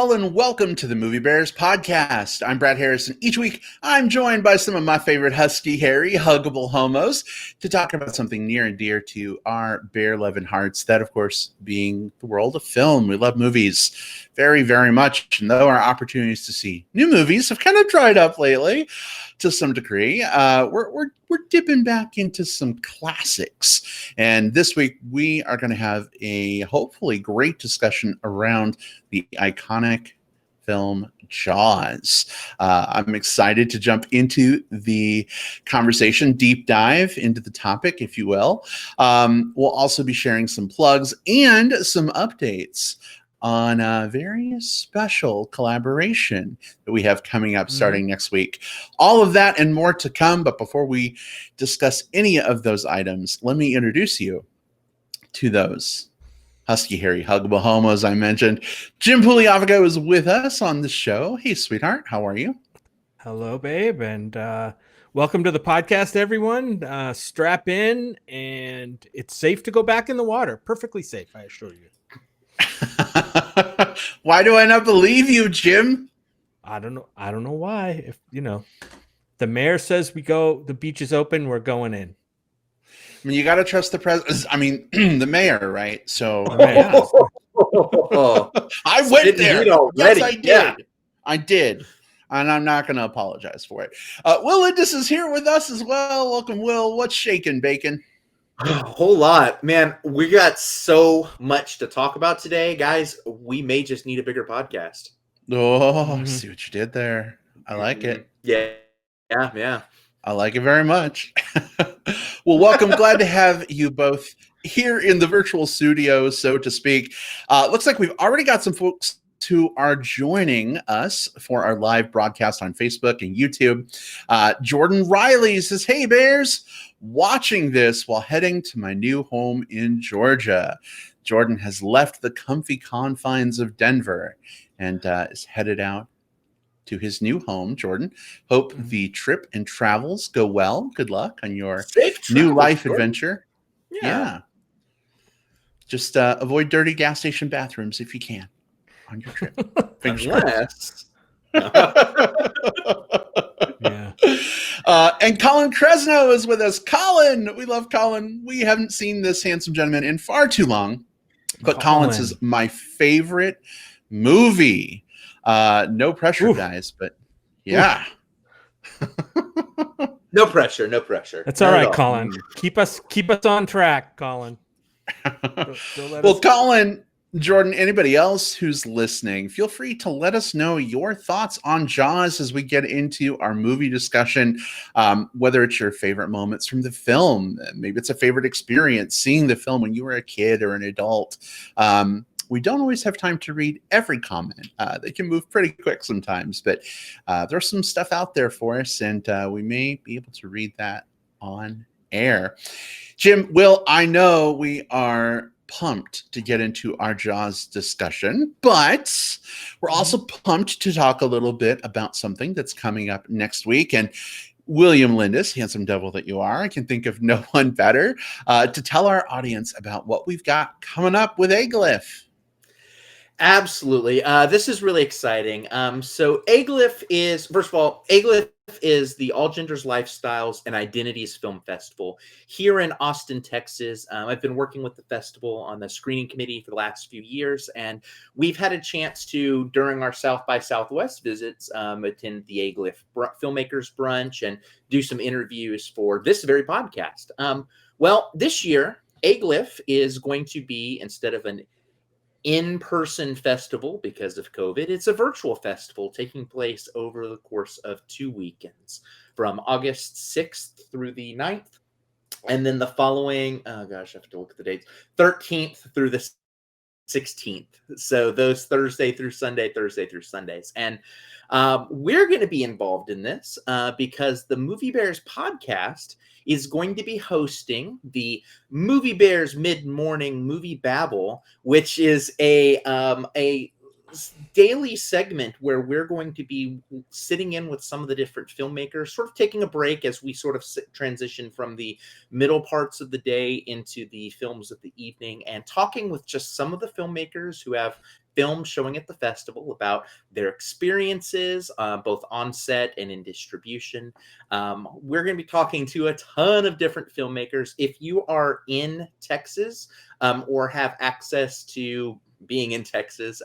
all, and welcome to the Movie Bears podcast. I'm Brad Harrison. Each week, I'm joined by some of my favorite husky, hairy, huggable homos to talk about something near and dear to our bear-loving hearts, that, of course, being the world of film. We love movies very, very much, and though our opportunities to see new movies have kind of dried up lately to some degree, we're dipping back into some classics. And this week, we are going to have a hopefully great discussion around the iconic film Jaws. I'm excited to jump into the conversation, deep dive into the topic, if you will. We'll also be sharing some plugs and some updates on a very special collaboration that we have coming up starting next week. All of that and more to come. But before we discuss any of those items, let me introduce you to those husky, hairy, huggable homos I mentioned. Jim Pugliavago is with us on the show. Hey, sweetheart, how are you? Hello, babe, and welcome to the podcast, everyone. Strap in, and it's safe to go back in the water. Perfectly safe, I assure you. Why do I not believe you, Jim? I don't know why. If the mayor says we go, the beach is open, we're going in. I mean, you got to trust the president. I mean, the mayor, right? So Yeah. I went there. Yes, I did. Yeah. I did. And I'm not going to apologize for it. Will Indus is here with us as well. Welcome, Will. What's shaking, bacon? A whole lot, man. We got so much to talk about today, guys. We may just need a bigger podcast. Oh, see what you did there. I like it. Yeah. I like it very much. Well, welcome. Glad to have you both here in the virtual studio, so to speak. Looks like we've already got some folks who are joining us for our live broadcast on Facebook and YouTube. Jordan Riley says, "Hey, Bears, watching this while heading to my new home in Georgia." Jordan has left the comfy confines of Denver and is headed out to his new home. Jordan, hope the trip and travels go well. Good luck on your new life Jordan. Adventure. Yeah. Just avoid dirty gas station bathrooms if you can on your trip. Unless. Yeah. And Colin Kresno is with us. Colin, we love Colin. We haven't seen this handsome gentleman in far too long, but Colin says my favorite movie. No pressure, guys, but yeah. No pressure. That's all right, Colin. Keep us on track, Colin. Well, Colin, Jordan, anybody else who's listening, feel free to let us know your thoughts on Jaws as we get into our movie discussion, whether it's your favorite moments from the film, maybe it's a favorite experience seeing the film when you were a kid or an adult. We don't always have time to read every comment. They can move pretty quick sometimes, but there's some stuff out there for us, and we may be able to read that on air. Jim, Will, I know we are pumped to get into our Jaws discussion, but we're also pumped to talk a little bit about something that's coming up next week. And William Lindis, handsome devil that you are, I can think of no one better to tell our audience about what we've got coming up with AGLIFF. Absolutely. This is really exciting. So AGLIFF is, first of all, AGLIFF is the All Genders, Lifestyles, and Identities Film Festival here in Austin, Texas. I've been working with the festival on the screening committee for the last few years, and we've had a chance to, during our South by Southwest visits, attend the AGLIFF Filmmakers Brunch and do some interviews for this very podcast. Well, this year, AGLIFF is going to be, instead of an in-person festival because of COVID, it's a virtual festival taking place over the course of 2 weekends from August 6th through the 9th. And then the following, I have to look at the dates, 13th through the 16th. So those Thursday through Sundays. And we're going to be involved in this because the Movie Bears podcast is going to be hosting the Movie Bears Mid-Morning Movie Babble, which is a daily segment where we're going to be sitting in with some of the different filmmakers, sort of taking a break as we sort of transition from the middle parts of the day into the films of the evening, and talking with just some of the filmmakers who have films showing at the festival about their experiences, both on set and in distribution. We're going to be talking to a ton of different filmmakers. If you are in Texas or have access to being in Texas,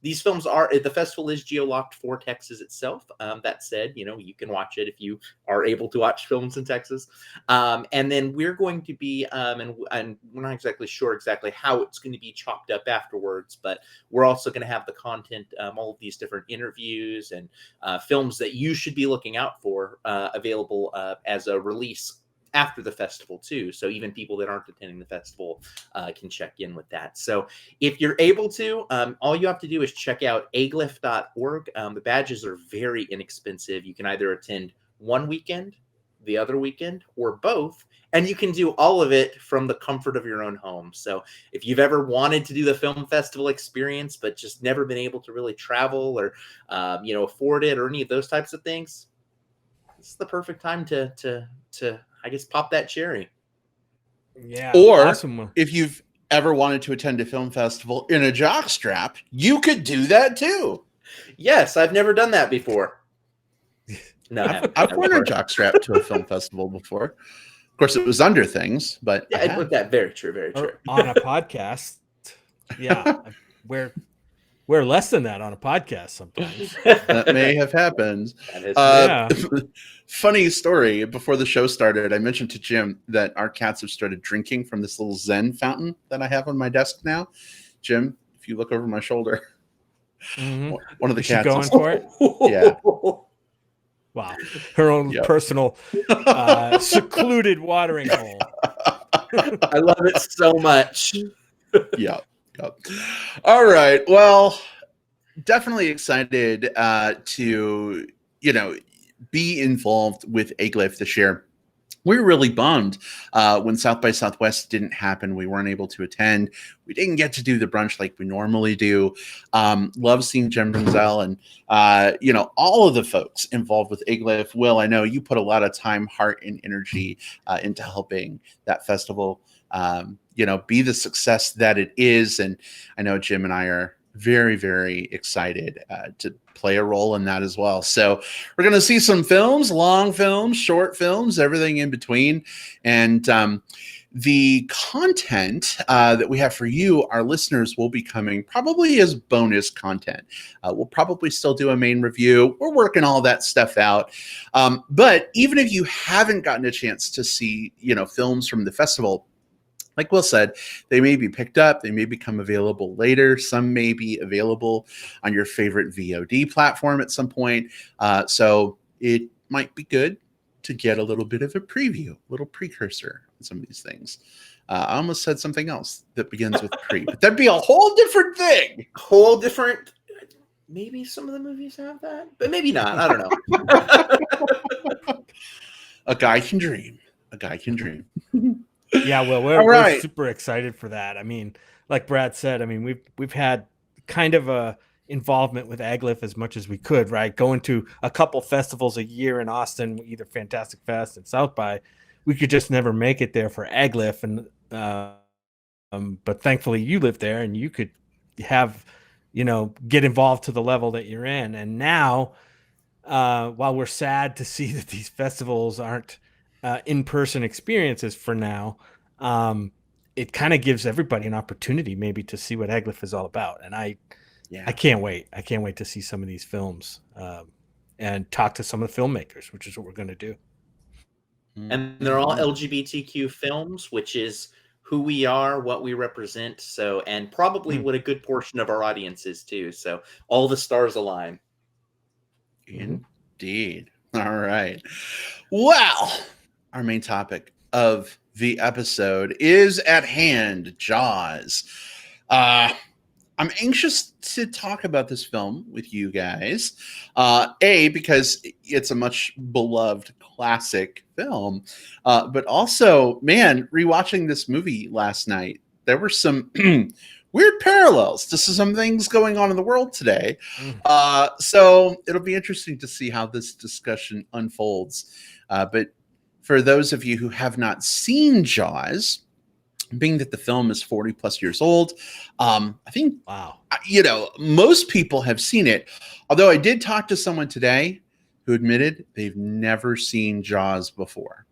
these films the festival is geolocked for Texas itself. That said, you can watch it if you are able to watch films in Texas. And then we're going to be, and we're not exactly sure exactly how it's going to be chopped up afterwards, but we're also going to have the content, all of these different interviews and films that you should be looking out for available as a release after the festival too. So even people that aren't attending the festival can check in with that. So if you're able to, all you have to do is check out aglyff.org. The badges are very inexpensive. You can either attend one weekend, the other weekend, or both. And you can do all of it from the comfort of your own home. So if you've ever wanted to do the film festival experience, but just never been able to really travel or, afford it or any of those types of things, this is the perfect time to I guess pop that cherry. Yeah. Or awesome. if you've ever wanted to attend a film festival in a jockstrap, you could do that too. Yes, I've never done that before. No, I've worn a jockstrap to a film festival before. Of course, it was under things, but yeah, I put that. Very true. Very true. On a podcast. Yeah. We're less than that on a podcast sometimes. That may have happened. Yeah. Funny story. Before the show started, I mentioned to Jim that our cats have started drinking from this little Zen fountain that I have on my desk now. Jim, if you look over my shoulder, one of the cats going for it. Yeah. Wow. Her own personal secluded watering hole. I love it so much. Yeah. All right. Well, definitely excited to, be involved with AGLIFF this year. We were really bummed when South by Southwest didn't happen. We weren't able to attend. We didn't get to do the brunch like we normally do. Love seeing Jem Renzel and, all of the folks involved with AGLIFF. Will, I know you put a lot of time, heart, and energy into helping that festival be the success that it is. And I know Jim and I are very, very excited to play a role in that as well. So we're going to see some films, long films, short films, everything in between. And the content that we have for you, our listeners, will be coming probably as bonus content. We'll probably still do a main review. We're working all that stuff out. But even if you haven't gotten a chance to see, films from the festival, like Will said, they may be picked up. They may become available later. Some may be available on your favorite VOD platform at some point. So it might be good to get a little bit of a preview, a little precursor on some of these things. I almost said something else that begins with pre, but that'd be a whole different thing. Whole different. Maybe some of the movies have that, but maybe not. I don't know. A guy can dream. A guy can dream. Yeah, well, we're super excited for that. I mean, like Brad said, we've had kind of a involvement with AGLIFF as much as we could, right? Going to a couple festivals a year in Austin, either Fantastic Fest and South by, we could just never make it there for AGLIFF. And but thankfully you live there and you could have, get involved to the level that you're in. And now, while we're sad to see that these festivals aren't in-person experiences for now, it kind of gives everybody an opportunity maybe to see what AGLIFF is all about. And I can't wait. I can't wait to see some of these films and talk to some of the filmmakers, which is what we're going to do. And they're all LGBTQ films, which is who we are, what we represent. So, and probably what a good portion of our audience is too. So all the stars align. Indeed. All right. Well, our main topic of the episode is at hand, Jaws. I'm anxious to talk about this film with you guys. Because it's a much beloved classic film, but also, man, rewatching this movie last night, there were some weird parallels to some things going on in the world today. Mm. So it'll be interesting to see how this discussion unfolds. But for those of you who have not seen Jaws, being that the film is 40 plus years old, I think, wow, most people have seen it. Although I did talk to someone today who admitted they've never seen Jaws before.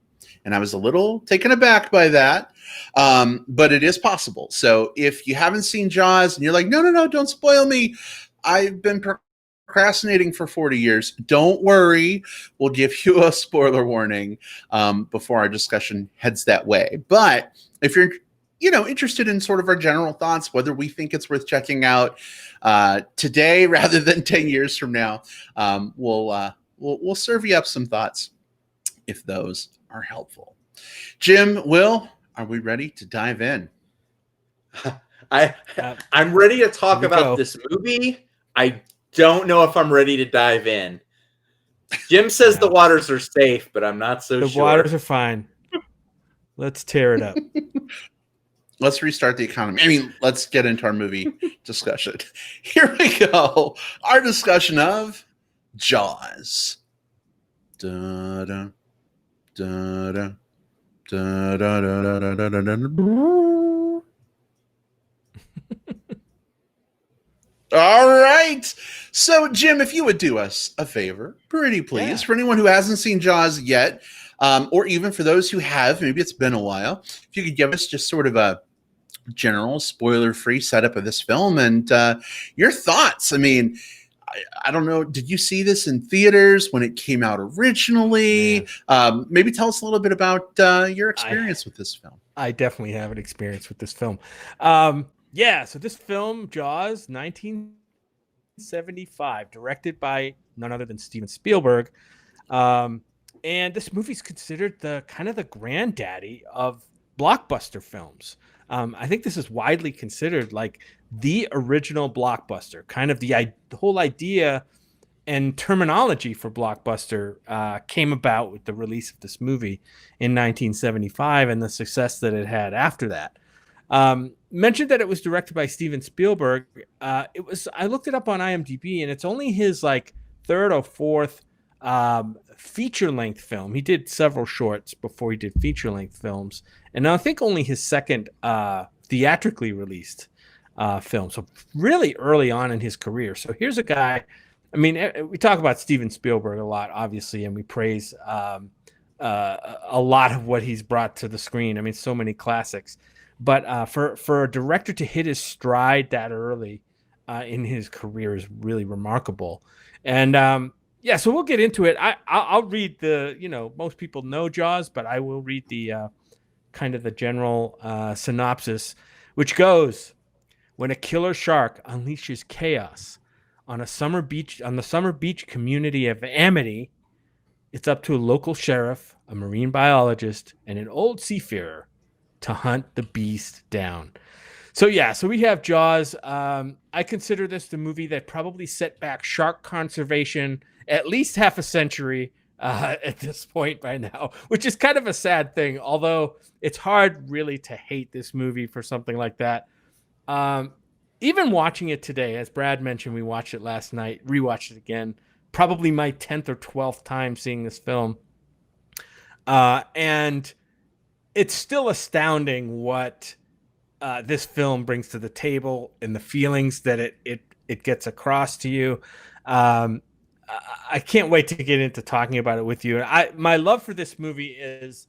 And I was a little taken aback by that. But it is possible. So if you haven't seen Jaws and you're like, no, don't spoil me, I've been procrastinating for 40 years. Don't worry. We'll give you a spoiler warning before our discussion heads that way. But if you're interested in sort of our general thoughts, whether we think it's worth checking out today rather than 10 years from now, we'll serve you up some thoughts if those are helpful. Jim, Will, are we ready to dive in? I'm ready to talk about this movie. I don't know if I'm ready to dive in. Jim says the waters are safe, but I'm not so sure. The waters are fine. Let's tear it up. Let's restart the economy. I mean, let's get into our movie discussion. Here we go. Our discussion of Jaws. Da-da, da-da, da-da, da-da, da-da, da-da. All right. So, Jim, if you would do us a favor, pretty please, for anyone who hasn't seen Jaws yet, or even for those who have, maybe it's been a while, if you could give us just sort of a general spoiler-free setup of this film and your thoughts. I mean, I don't know. Did you see this in theaters when it came out originally? Maybe tell us a little bit about your experience with this film. I definitely have an experience with this film. So this film, Jaws, 1975, directed by none other than Steven Spielberg. And this movie's considered the kind of the granddaddy of blockbuster films. I think this is widely considered like the original blockbuster, kind of the whole idea and terminology for blockbuster came about with the release of this movie in 1975 and the success that it had after that. Mentioned that it was directed by Steven Spielberg. I looked it up on IMDb, and it's only his like third or fourth feature-length film. He did several shorts before he did feature-length films, and I think only his second theatrically released film. So really early on in his career. So here's a guy. I mean, we talk about Steven Spielberg a lot, obviously, and we praise a lot of what he's brought to the screen. I mean, so many classics. But for a director to hit his stride that early in his career is really remarkable. And so we'll get into it. I'll read most people know Jaws, but I will read the kind of the general synopsis, which goes: when a killer shark unleashes chaos on the summer beach community of Amity, it's up to a local sheriff, a marine biologist, and an old seafarer to hunt the beast down. So we have Jaws. I consider this the movie that probably set back shark conservation at least half a century at this point by now, which is kind of a sad thing, although it's hard really to hate this movie for something like that. Even watching it today, as Brad mentioned, we watched it last night, rewatched it again, probably my 10th or 12th time seeing this film. And it's still astounding what this film brings to the table and the feelings that it gets across to you. I can't wait to get into talking about it with you. My love for this movie is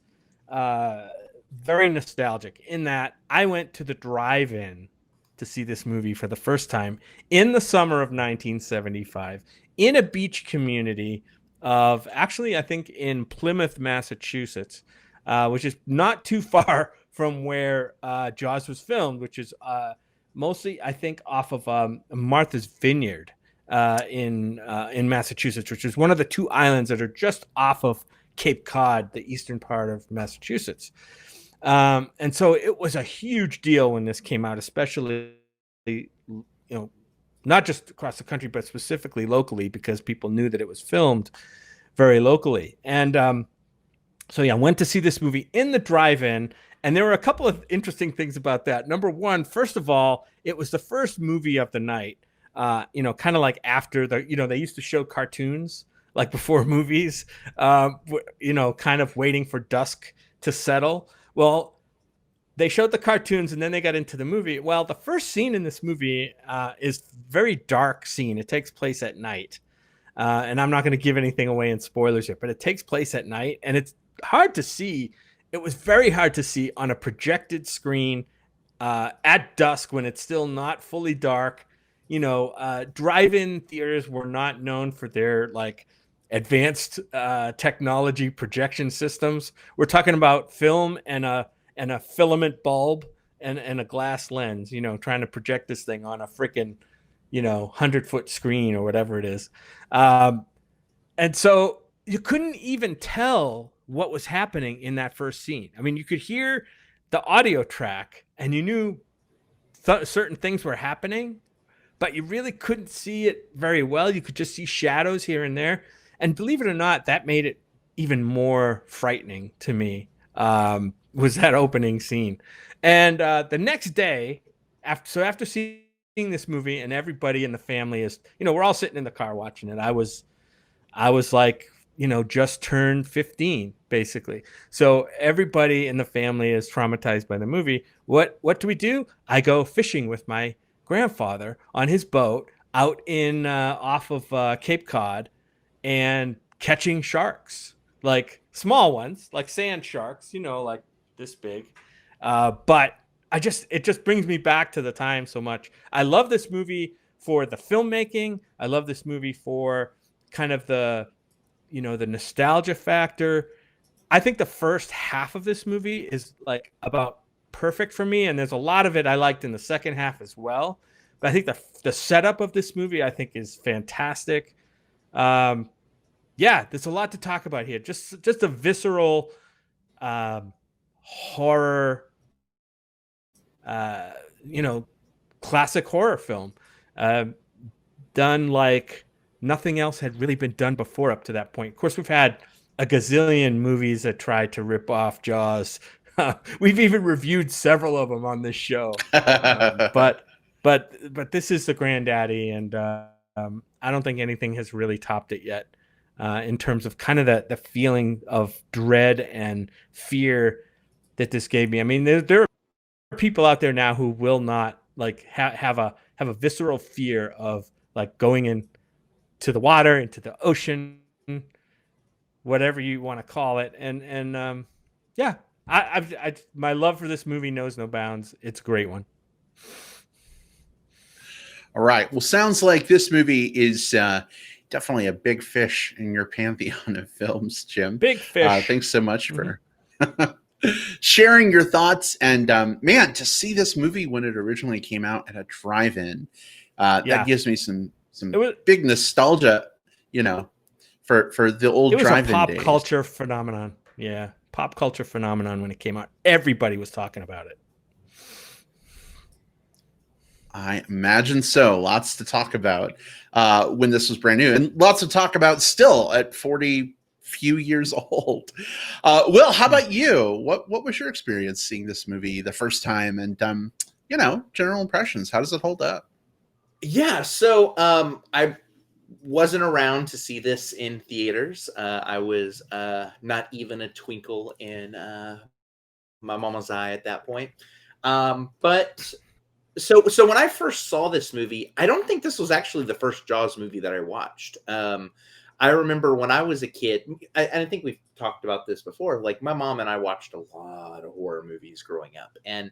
very nostalgic in that I went to the drive-in to see this movie for the first time in the summer of 1975 in a beach community of actually, I think, in Plymouth, Massachusetts, which is not too far from where Jaws was filmed, which is mostly, I think, off of Martha's Vineyard in Massachusetts, which is one of the two islands that are just off of Cape Cod, the eastern part of Massachusetts. And so it was a huge deal when this came out, especially, not just across the country, but specifically locally, because people knew that it was filmed very locally. And I went to see this movie in the drive-in, And there were a couple of interesting things about that. Number one, first of all, it was the first movie of the night. Kind of like after they used to show cartoons like before movies, kind of waiting for dusk to settle. Well, they showed the cartoons and then they got into the movie. Well, the first scene in this movie is very dark scene. It takes place at night. And I'm not going to give anything away in spoilers here, but it takes place at night and it's hard to see. It was very hard to see on a projected screen at dusk when it's still not fully dark. Drive-in theaters were not known for their like advanced technology projection systems. We're talking about film and a filament bulb and a glass lens, trying to project this thing on a freaking, 100-foot screen or whatever it is. And so you couldn't even tell what was happening in that first scene. I mean, you could hear the audio track and you knew certain things were happening, but you really couldn't see it very well. You could just see shadows here and there. And believe it or not, that made it even more frightening to me, was that opening scene. And the next day, after seeing this movie and everybody in the family is, we're all sitting in the car watching it. I was like, just turned 15, basically. So everybody in the family is traumatized by the movie. What do? I go fishing with my grandfather on his boat out in off of Cape Cod and catching sharks, like small ones, like sand sharks, like this big. But it just brings me back to the time so much. I love this movie for the filmmaking. I love this movie for kind of the nostalgia factor. I think the first half of this movie is like about perfect for me. And there's a lot of it I liked in the second half as well. But I think the setup of this movie, I think, is fantastic. There's a lot to talk about here. Just a visceral horror, classic horror film done like nothing else had really been done before up to that point. Of course, we've had a gazillion movies that tried to rip off Jaws. We've even reviewed several of them on this show. But this is the granddaddy, and I don't think anything has really topped it yet in terms of kind of the feeling of dread and fear that this gave me. I mean, there are people out there now who will not like have a visceral fear of like going in to the water, into the ocean, whatever you want to call it. And my love for this movie knows no bounds. It's a great one. All right. Well, sounds like this movie is definitely a big fish in your pantheon of films, Jim. Big fish. Thanks so much for sharing your thoughts. And man, to see this movie when it originally came out at a drive-in, that gives me some big nostalgia, for the old drive-in days. It was a pop culture phenomenon. Yeah, pop culture phenomenon when it came out. Everybody was talking about it. I imagine so. Lots to talk about when this was brand new, and lots to talk about still at 40 few years old. Will, how about you? What was your experience seeing this movie the first time, and general impressions? How does it hold up? Yeah, so I wasn't around to see this in theaters. I was not even a twinkle in my mama's eye at that point. But so when I first saw this movie, I don't think this was actually the first Jaws movie that I watched. I remember when I was a kid, I think we've talked about this before, like my mom and I watched a lot of horror movies growing up. And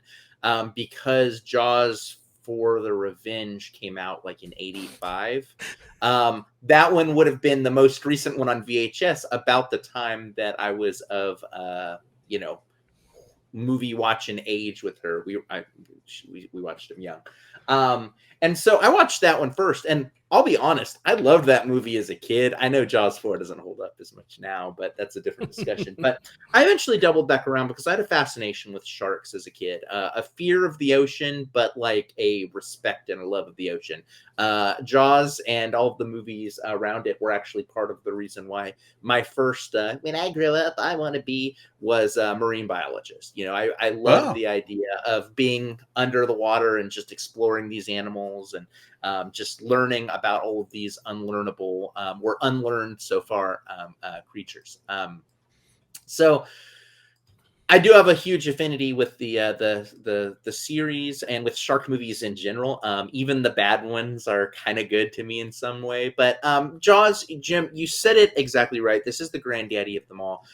because Jaws for the Revenge came out like in 85, that one would have been the most recent one on VHS about the time that I was of, movie watching age with her. We watched them young. And so I watched that one first. And I'll be honest, I loved that movie as a kid. I know Jaws 4 doesn't hold up as much now, but that's a different discussion. But I eventually doubled back around because I had a fascination with sharks as a kid, a fear of the ocean, but like a respect and a love of the ocean. Jaws and all of the movies around it were actually part of the reason why my first, when I grow up, I want to be, was a marine biologist. You know, I loved the idea of being under the water and just exploring these animals and just learning about all of these unlearnable or unlearned so far creatures. So I do have a huge affinity with the series and with shark movies in general. Even the bad ones are kind of good to me in some way. But Jaws, Jim, you said it exactly right. This is the granddaddy of them all.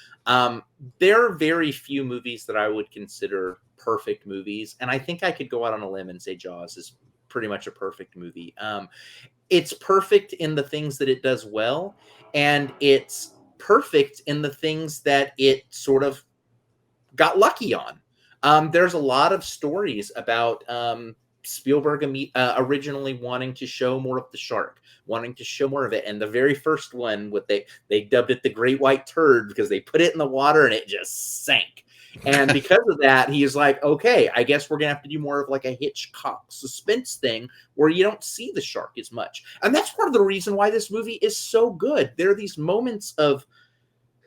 There are very few movies that I would consider perfect movies, and I think I could go out on a limb and say Jaws is pretty much a perfect movie. It's perfect in the things that it does well, and it's perfect in the things that it sort of got lucky on. There's a lot of stories about Spielberg originally wanting to show more of the shark, wanting to show more of it. And the very first one, what they dubbed it the Great White Turd because they put it in the water and it just sank. And because of that, he's like, okay, I guess we're going to have to do more of like a Hitchcock suspense thing where you don't see the shark as much. And that's part of the reason why this movie is so good. There are these moments of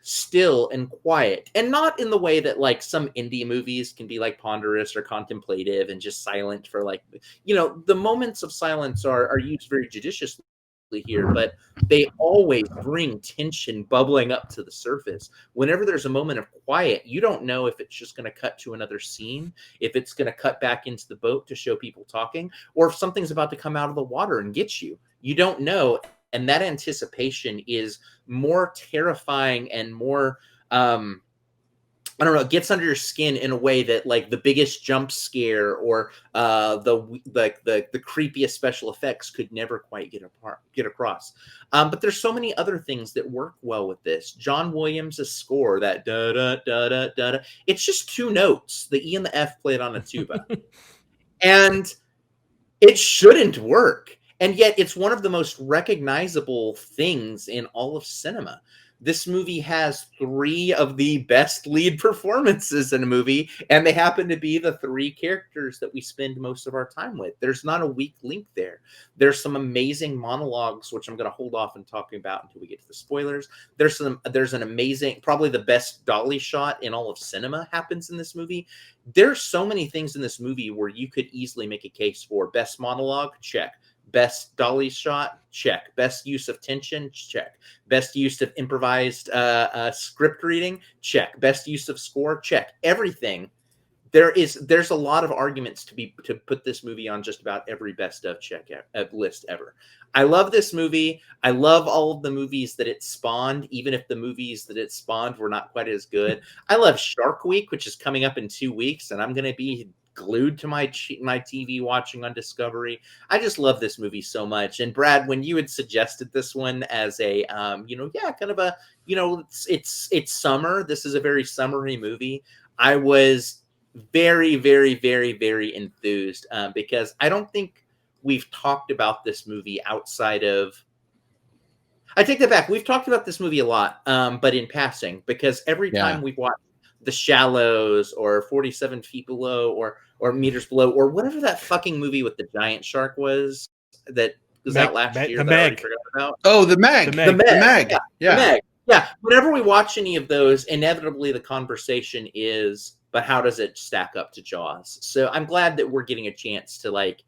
still and quiet, and not in the way that like some indie movies can be like ponderous or contemplative and just silent for like, you know, the moments of silence are used very judiciously here, but they always bring tension bubbling up to the surface. Whenever there's a moment of quiet, you don't know if it's just going to cut to another scene, if it's going to cut back into the boat to show people talking, or if something's about to come out of the water and get you. You don't know. And that anticipation is more terrifying and more, I don't know, it gets under your skin in a way that like the biggest jump scare or the creepiest special effects could never quite get across. But there's so many other things that work well with this. John Williams' score, that da da da da da da, it's just two notes, the E and the F played on a tuba, and it shouldn't work. And yet it's one of the most recognizable things in all of cinema. This movie has three of the best lead performances in a movie, and they happen to be the three characters that we spend most of our time with. There's not a weak link there. There's some amazing monologues, which I'm going to hold off on talking about until we get to the spoilers. There's an amazing, probably the best dolly shot in all of cinema happens in this movie. There's so many things in this movie where you could easily make a case for best monologue, check. Best dolly shot, check. Best use of tension, check. Best use of improvised script reading, check. Best use of score, check. Everything. There's a lot of arguments to put this movie on just about every best of list ever. I love this movie. I love all of the movies that it spawned, even if the movies that it spawned were not quite as good. I love Shark Week, which is coming up in 2 weeks, and I'm going to be glued to my TV watching on Discovery. I just love this movie so much. And Brad, when you had suggested this one as a kind of a, it's summer, this is a very summery movie, I was very, very, very, very enthused because I don't think we've talked about this movie outside of, I take that back, we've talked about this movie a lot, but in passing, because every time we've watched The Shallows or 47 Feet Below or Meters Below or whatever that fucking movie with the giant shark was that was out last year that I already forgot about. Oh, The Meg. The Meg. Yeah. The Meg. Yeah. Whenever we watch any of those, inevitably the conversation is, but how does it stack up to Jaws? So I'm glad that we're getting a chance to like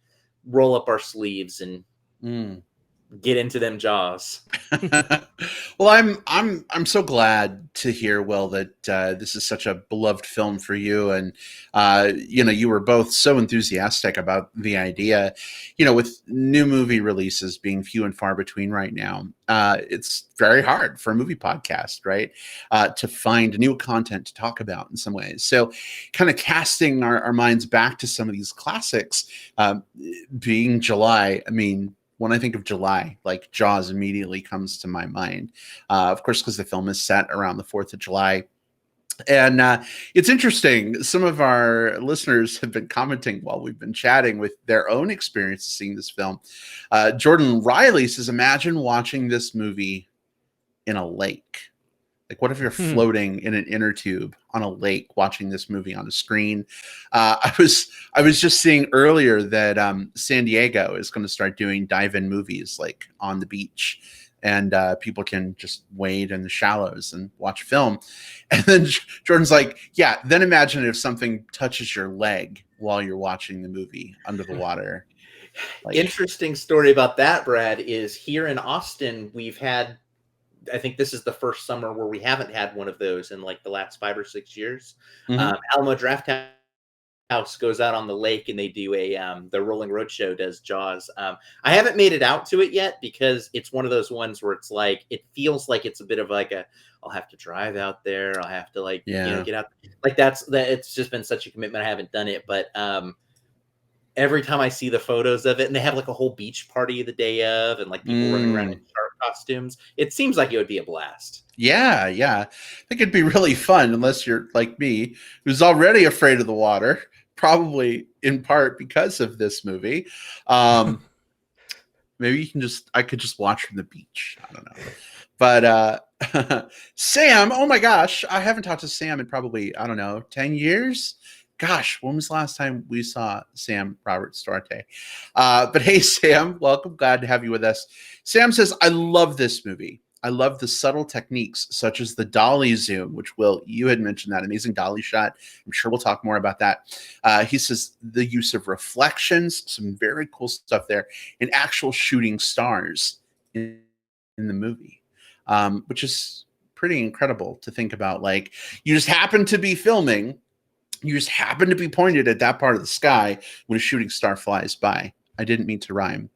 roll up our sleeves and get into them Jaws. Well, I'm so glad to hear, Will, that this is such a beloved film for you, and you were both so enthusiastic about the idea. With new movie releases being few and far between right now, it's very hard for a movie podcast, right, to find new content to talk about in some ways. So, kind of casting our minds back to some of these classics, being July. I mean, when I think of July, like Jaws immediately comes to my mind. Of course, because the film is set around the 4th of July. And it's interesting. Some of our listeners have been commenting while we've been chatting with their own experience seeing this film. Jordan Riley says, imagine watching this movie in a lake. Like, what if you're floating in an inner tube on a lake watching this movie on a screen? I was just seeing earlier that San Diego is going to start doing dive-in movies like on the beach, and people can just wade in the shallows and watch film. And then Jordan's like, yeah, then imagine if something touches your leg while you're watching the movie under the water. Like, interesting story about that, Brad, is here in Austin, we've had, I think this is the first summer where we haven't had one of those in like the last 5 or 6 years. Alamo Draft House goes out on the lake and they do the Rolling Roadshow does Jaws. I haven't made it out to it yet because it's one of those ones where it's like, it feels like it's a bit of like I'll have to drive out there. I'll have to like, get out. Like it's just been such a commitment. I haven't done it, but every time I see the photos of it, and they have like a whole beach party the day of, and like people running around in shark costumes, it seems like it would be a blast. Yeah. I think it'd be really fun, unless you're like me, who's already afraid of the water, probably in part because of this movie. Maybe I could just watch from the beach. I don't know. But Sam, oh my gosh, I haven't talked to Sam in probably, I don't know, 10 years. Gosh, when was the last time we saw Sam Roberts Duarte? But hey, Sam, welcome. Glad to have you with us. Sam says, I love this movie. I love the subtle techniques, such as the Dolly Zoom, which you had mentioned that amazing Dolly shot. I'm sure we'll talk more about that. He says the use of reflections, some very cool stuff there, and actual shooting stars in the movie, which is pretty incredible to think about. Like, you just happen to be filming. You just happen to be pointed at that part of the sky when a shooting star flies by. I didn't mean to rhyme,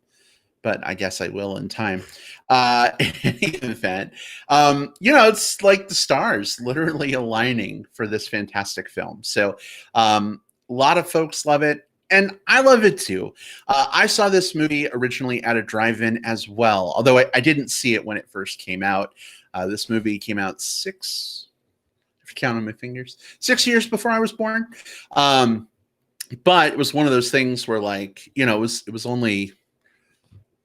but I guess I will in time. In any event, it's like the stars literally aligning for this fantastic film. So a lot of folks love it, and I love it too. I saw this movie originally at a drive-in as well, although I didn't see it when it first came out. This movie came out 6 count on my fingers, 6 years before I was born. But it was one of those things where, like, it was only,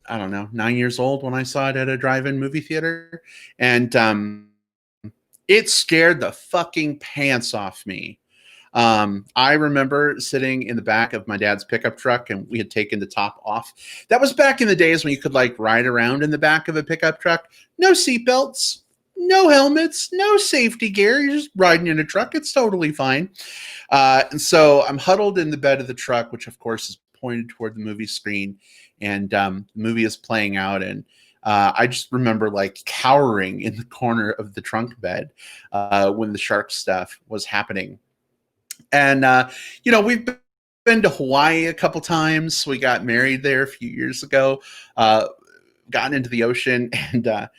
I don't know, 9 years old when I saw it at a drive-in movie theater. And it scared the fucking pants off me. I remember sitting in the back of my dad's pickup truck, and we had taken the top off. That was back in the days when you could like ride around in the back of a pickup truck. No seatbelts. No helmets, no safety gear. You're just riding in a truck. It's totally fine. And so I'm huddled in the bed of the truck, which of course is pointed toward the movie screen. And the movie is playing out. And I just remember like cowering in the corner of the trunk bed when the shark stuff was happening. And, we've been to Hawaii a couple times. We got married there a few years ago, gotten into the ocean, and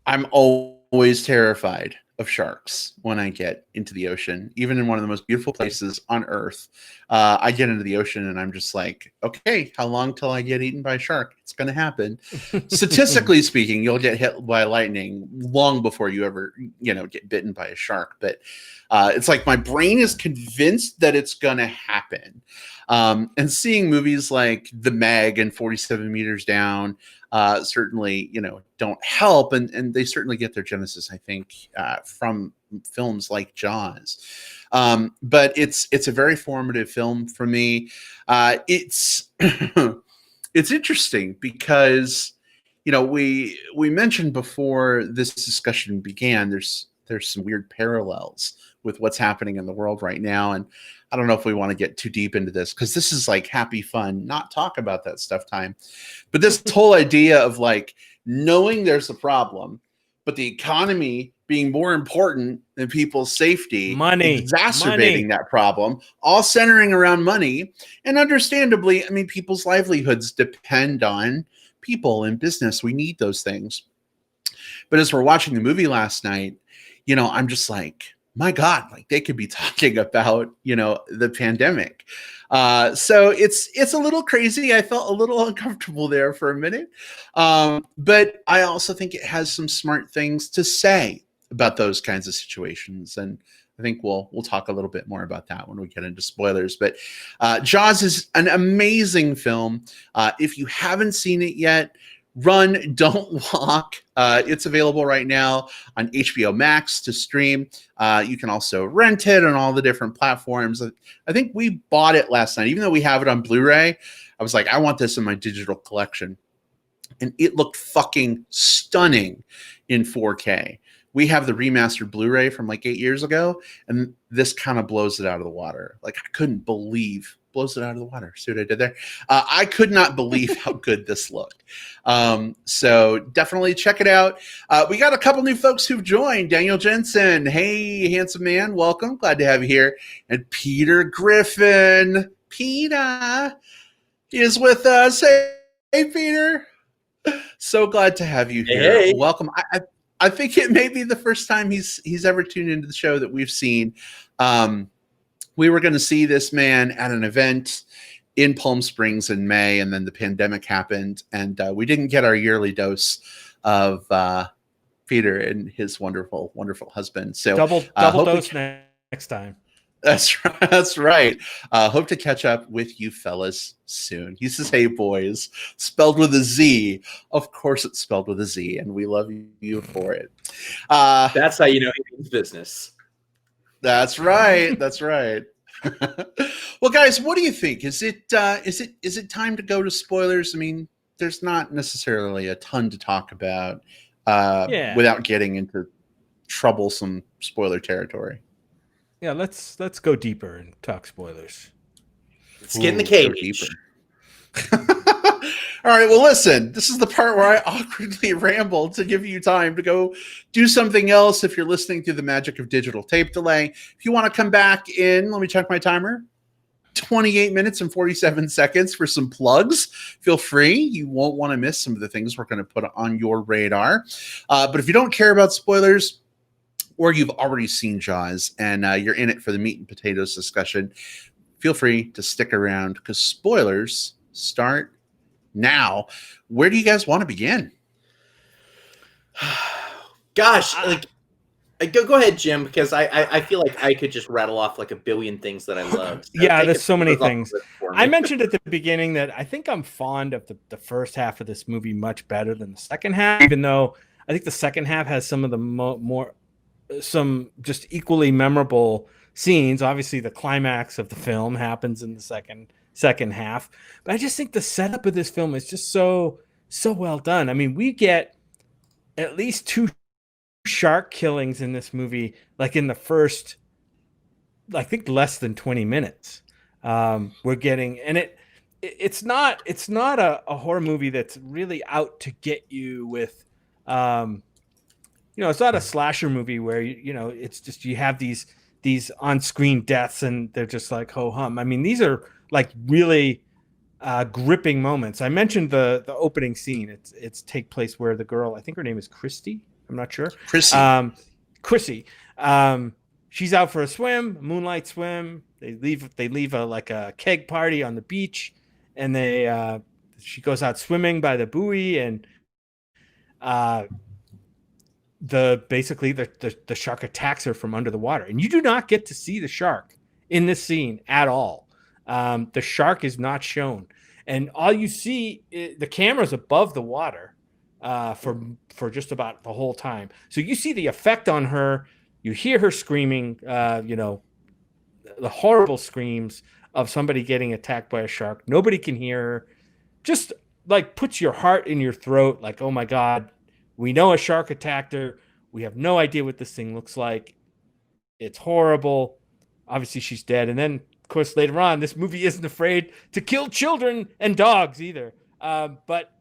I'm always terrified of sharks when I get into the ocean, even in one of the most beautiful places on earth. I get into the ocean and I'm just like, okay, how long till I get eaten by a shark? It's going to happen. Statistically speaking, you'll get hit by lightning long before you ever, get bitten by a shark. But it's like my brain is convinced that it's going to happen. And seeing movies like The Meg and 47 Meters Down certainly, don't help. And they certainly get their genesis, I think, from films like Jaws. But it's a very formative film for me. It's it's interesting because, we mentioned before this discussion began, there's some weird parallels with what's happening in the world right now. And I don't know if we want to get too deep into this because this is like happy fun, not talk about that stuff time. But this whole idea of like knowing there's a problem, but the economy being more important than people's safety, exacerbating that problem, all centering around money. And understandably, I mean, people's livelihoods depend on people in business. We need those things. But as we're watching the movie last night, I'm just like, my God, like they could be talking about, the pandemic. So it's a little crazy. I felt a little uncomfortable there for a minute. But I also think it has some smart things to say about those kinds of situations. And I think we'll talk a little bit more about that when we get into spoilers. But Jaws is an amazing film. If you haven't seen it yet, run, don't walk. It's available right now on HBO Max to stream. You can also rent it on all the different platforms. I think we bought it last night, even though we have it on Blu-ray. I was like, I want this in my digital collection. And it looked fucking stunning in 4K. We have the remastered Blu-ray from like 8 years ago, and this kind of blows it out of the water. Like, I couldn't believe, blows it out of the water. See what I did there? I could not believe how good this looked. So definitely check it out. We got a couple new folks who've joined. Daniel Jensen. Hey, handsome man. Welcome. Glad to have you here. And Peter Griffin. Peter is with us. Hey, Peter. So glad to have you here. Hey. Welcome. I think it may be the first time he's ever tuned into the show that we've seen. We were going to see this man at an event in Palm Springs in May, and then the pandemic happened, and we didn't get our yearly dose of Peter and his wonderful, wonderful husband. So double dose next time. That's right. Hope to catch up with you fellas soon. He says, hey, boys, spelled with a Z. Of course it's spelled with a Z, and we love you for it. That's how you know he means business. That's right. That's right. Well, guys, what do you think? Is it time to go to spoilers? I mean, there's not necessarily a ton to talk about without getting into troublesome spoiler territory. Yeah, let's go deeper and talk spoilers. Let's get in the cage. All right, well, listen, this is the part where I awkwardly ramble to give you time to go do something else if you're listening through the magic of digital tape delay. If you want to come back in, let me check my timer. 28 minutes and 47 seconds for some plugs. Feel free. You won't want to miss some of the things we're going to put on your radar. But if you don't care about spoilers, or you've already seen Jaws and you're in it for the meat and potatoes discussion, feel free to stick around because spoilers start now. Where do you guys want to begin? Gosh, go ahead, Jim, because I feel like I could just rattle off like a billion things that I love. So yeah, there's so many things. I mentioned at the beginning that I think I'm fond of the first half of this movie much better than the second half, even though I think the second half has some of the some just equally memorable scenes. Obviously, the climax of the film happens in the second half, but I just think the setup of this film is just so well done. I mean, we get at least 2 shark killings in this movie, like in the first, I think, less than 20 minutes. We're getting, and it's not a horror movie that's really out to get you with. It's not a slasher movie where it's just you have these on-screen deaths and they're just like ho hum. I mean, these are like really gripping moments. I mentioned the opening scene. It's take place where the girl, I think her name is Christy. I'm not sure. Chrissy. She's out for a swim, a moonlight swim. They leave a keg party on the beach, and she goes out swimming by the buoy, and the shark attacks her from under the water, and you do not get to see the shark in this scene at all. The shark is not shown, and all you see, the camera's above the water for just about the whole time. So you see the effect on her. You hear her screaming, the horrible screams of somebody getting attacked by a shark. Nobody can hear her. Just like puts your heart in your throat, like, oh my God. We know a shark attacked her. We have no idea what this thing looks like. It's horrible. Obviously, she's dead. And then, of course, later on, this movie isn't afraid to kill children and dogs either. But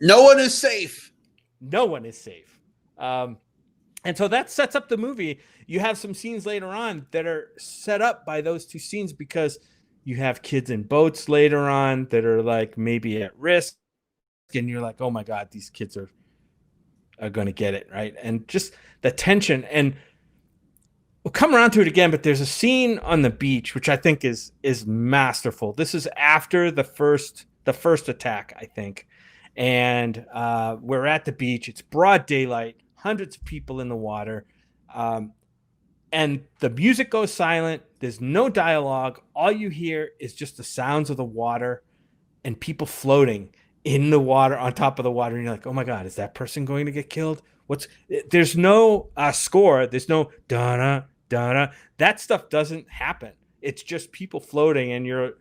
no one is safe. No one is safe. And so that sets up the movie. You have some scenes later on that are set up by those 2 scenes because you have kids in boats later on that are like maybe at risk. And you're like, oh my God, these kids are going to get it, right? And just the tension, and we'll come around to it again, but there's a scene on the beach which I think is masterful. This is after the first attack, I think, and we're at the beach. It's broad daylight, hundreds of people in the water. And the music goes silent. There's no dialogue. All you hear is just the sounds of the water and people floating in the water, on top of the water. And you're like, oh my God, is that person going to get killed? There's no score. There's no da-na, da-na. That stuff doesn't happen. It's just people floating, and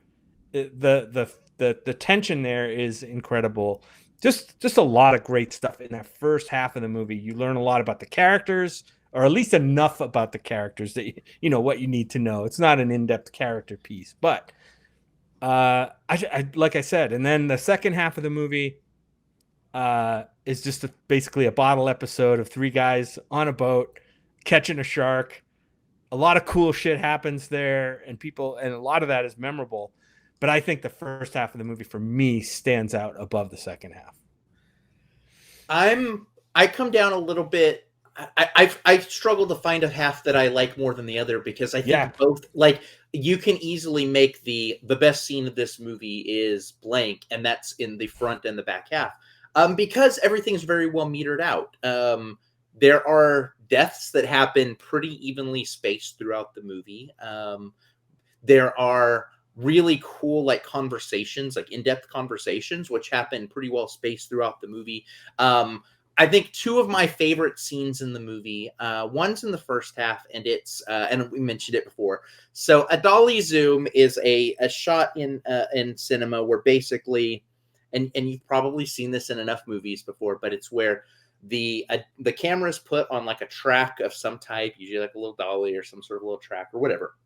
the tension there is incredible. Just a lot of great stuff in that first half of the movie. You learn a lot about the characters, or at least enough about the characters that you know what you need to know. It's not an in-depth character piece, but I like I said, and then the second half of the movie is just basically a bottle episode of three guys on a boat catching a shark. A lot of cool shit happens there, and a lot of that is memorable. But I think the first half of the movie for me stands out above the second half. I come down a little bit. I struggle to find a half that I like more than the other, because I think both, like, you can easily make the best scene of this movie is blank, and that's in the front and the back half, because everything's very well metered out. There are deaths that happen pretty evenly spaced throughout the movie. There are really cool, like, conversations, like in-depth conversations, which happen pretty well spaced throughout the movie. I think two of my favorite scenes in the movie, one's in the first half, and it's and we mentioned it before. So a Dolly Zoom is a shot in cinema where basically, and you've probably seen this in enough movies before, but it's where the camera is put on like a track of some type, usually like a little dolly or some sort of little track or whatever.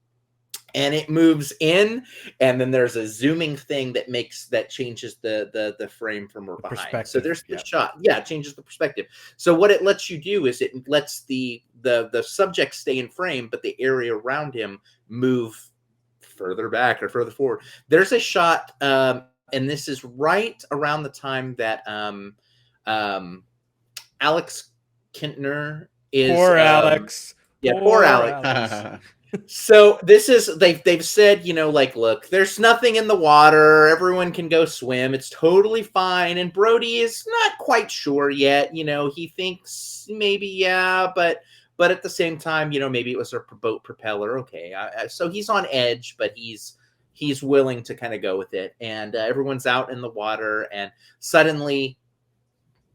And it moves in, and then there's a zooming thing that changes the frame from or behind. So there's the shot. Yeah, it changes the perspective. So what it lets you do is it lets the subject stay in frame, but the area around him move further back or further forward. There's a shot, and this is right around the time that Alex Kintner is poor Alex. Yeah, poor Alex. So this is, they've said, you know, like, look, there's nothing in the water. Everyone can go swim. It's totally fine. And Brody is not quite sure yet. You know, he thinks maybe, yeah, but at the same time, you know, maybe it was a boat propeller. Okay. So he's on edge, but he's willing to kind of go with it. And everyone's out in the water, and suddenly,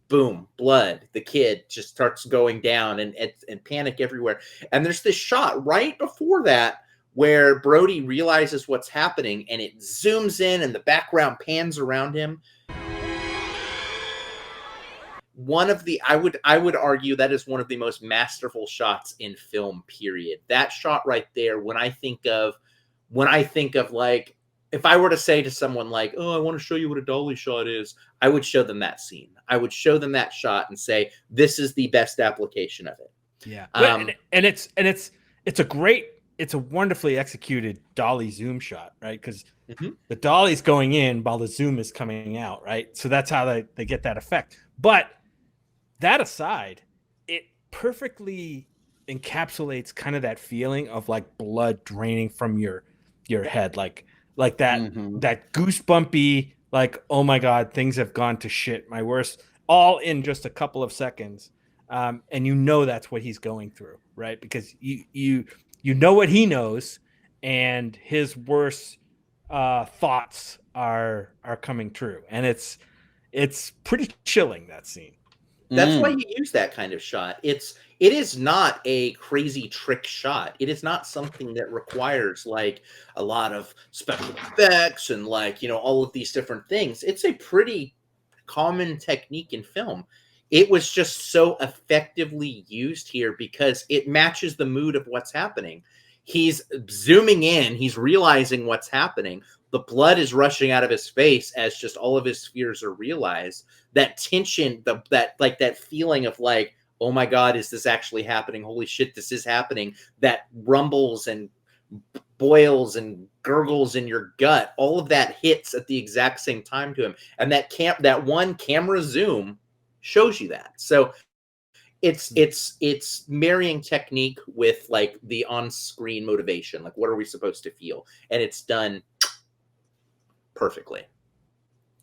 boom, blood. The kid just starts going down, and panic everywhere. And there's this shot right before that where Brody realizes what's happening, and it zooms in, and the background pans around him. I would argue that is one of the most masterful shots in film, period. That shot right there, when I think of like, if I were to say to someone like, oh, I want to show you what a dolly shot is, I would show them that scene. I would show them that shot and say, this is the best application of it. Yeah. And it's a wonderfully executed dolly zoom shot, right? Because the dolly's going in while the zoom is coming out, right? So that's how they get that effect. But that aside, it perfectly encapsulates kind of that feeling of like blood draining from your head, like that that goosebumpy, like, oh my God, things have gone to shit, my worst, all in just a couple of seconds. And you know that's what he's going through, right? Because you know what he knows, and his worst thoughts are coming true, and it's pretty chilling, that scene. That's why you use that kind of shot. It is not a crazy trick shot. It is not something that requires like a lot of special effects and, like, you know, all of these different things. It's a pretty common technique in film. It was just so effectively used here because it matches the mood of what's happening. He's zooming in, he's realizing what's happening. The blood is rushing out of his face as just all of his fears are realized. That tension, that feeling of like, oh my God, is this actually happening? Holy shit, this is happening. That rumbles and boils and gurgles in your gut. All of that hits at the exact same time to him. And that one camera zoom shows you that. So it's marrying technique with like the on-screen motivation. Like, what are we supposed to feel? And it's done perfectly.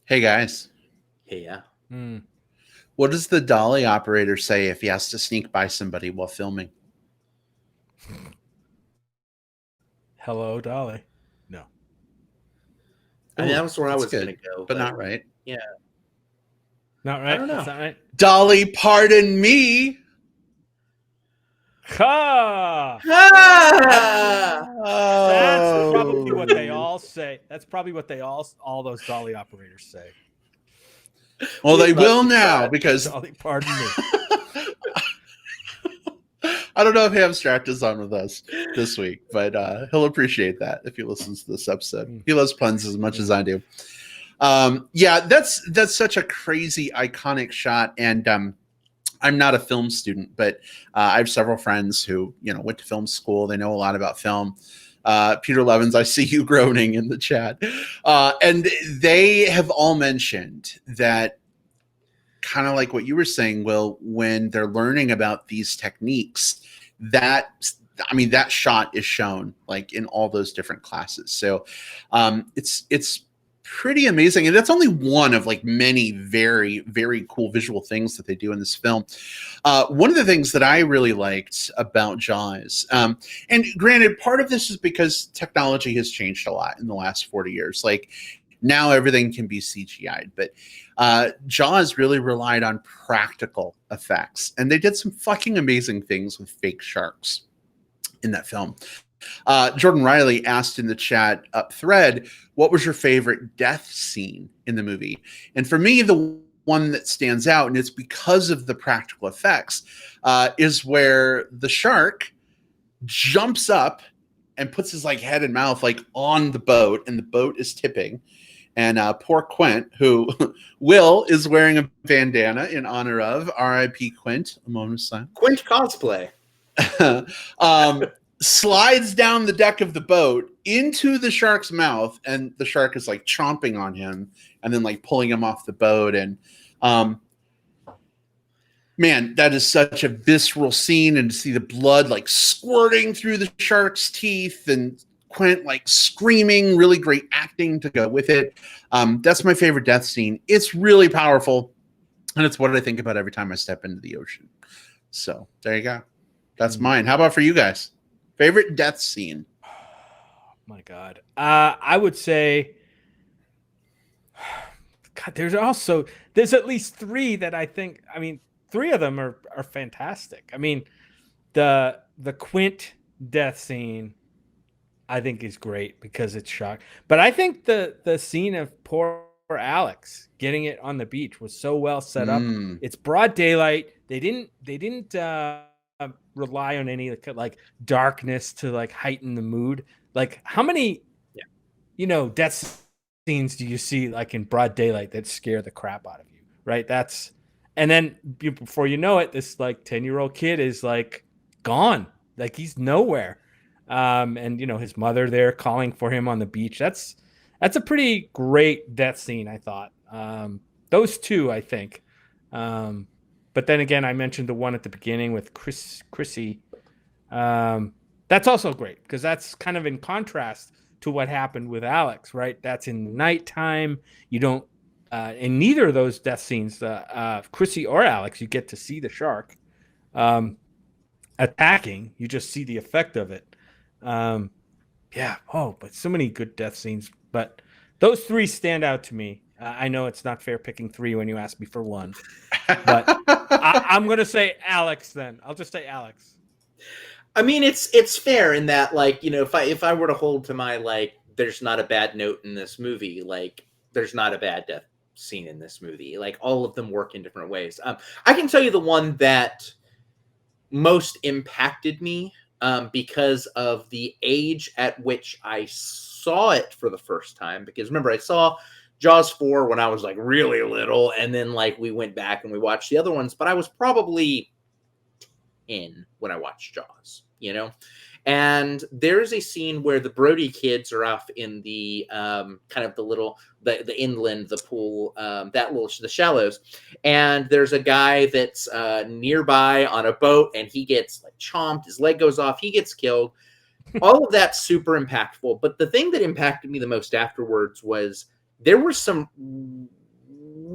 Hey guys. Hey, yeah. What does the dolly operator say if he has to sneak by somebody while filming? Hello, Dolly. No. I mean, that was where I was going to go. But not right. Yeah. Not right? I don't know. That's not right? Dolly, pardon me. Ha! Ah! That's probably what they all say. That's probably what all those dolly operators say. Well, they will now because Dolly, pardon me. I don't know if Hamstrat is on with us this week, but he'll appreciate that if he listens to this episode. He loves puns as much as I do. Yeah, that's such a crazy, iconic shot. And I'm not a film student, but I have several friends who, went to film school. They know a lot about film. Peter Levins, I see you groaning in the chat. And they have all mentioned that, kind of like what you were saying, Will, when they're learning about these techniques, that shot is shown like in all those different classes. So it's pretty amazing. And that's only one of like many very, very cool visual things that they do in this film. One of the things that I really liked about Jaws, and granted, part of this is because technology has changed a lot in the last 40 years. Like now everything can be CGI'd, but Jaws really relied on practical effects. And they did some fucking amazing things with fake sharks in that film. Jordan Riley asked in the chat up thread, what was your favorite death scene in the movie? And for me, the one that stands out, and it's because of the practical effects, is where the shark jumps up and puts his like head and mouth like on the boat, and the boat is tipping. And poor Quint, who Will is wearing a bandana in honor of, R.I.P. Quint, a moment of silence. Quint cosplay. Slides down the deck of the boat into the shark's mouth, and the shark is like chomping on him and then like pulling him off the boat. And man, that is such a visceral scene, and to see the blood like squirting through the shark's teeth and Quint like screaming, really great acting to go with it. That's my favorite death scene. It's really powerful, and it's what I think about every time I step into the ocean. So there you go. That's mine. How about for you guys? Favorite death scene? Oh, my God. I would say, God, there's at least three that I think, three of them are fantastic. The Quint death scene, I think is great because it's shock. But I think the scene of poor Alex getting it on the beach was so well set up. It's broad daylight. They didn't rely on any like darkness to like heighten the mood. Like how many, death scenes do you see like in broad daylight that scare the crap out of you? Right. And then before you know it, this like 10-year-old kid is like gone. Like he's nowhere. And his mother there calling for him on the beach. That's a pretty great death scene, I thought. Those two, I think. But then again, I mentioned the one at the beginning with Chrissy. That's also great because that's kind of in contrast to what happened with Alex, right? That's in the nighttime. You don't, in neither of those death scenes, Chrissy or Alex, you get to see the shark attacking. You just see the effect of it. But so many good death scenes. But those three stand out to me. I know it's not fair picking three when you ask me for one, but I'm going to say Alex then. I'll just say Alex. It's fair in that, like, if I were to hold to my, like, there's not a bad note in this movie, like, there's not a bad death scene in this movie. Like, all of them work in different ways. I can tell you the one that most impacted me because of the age at which I saw it for the first time. Because remember, I saw Jaws 4 when I was like really little, and then like we went back and we watched the other ones, but I was probably 10 when I watched Jaws, And there's a scene where the Brody kids are off in the kind of the inland, the pool, the shallows, and there's a guy that's nearby on a boat, and he gets like chomped, his leg goes off, he gets killed. All of that's super impactful. But the thing that impacted me the most afterwards was there were some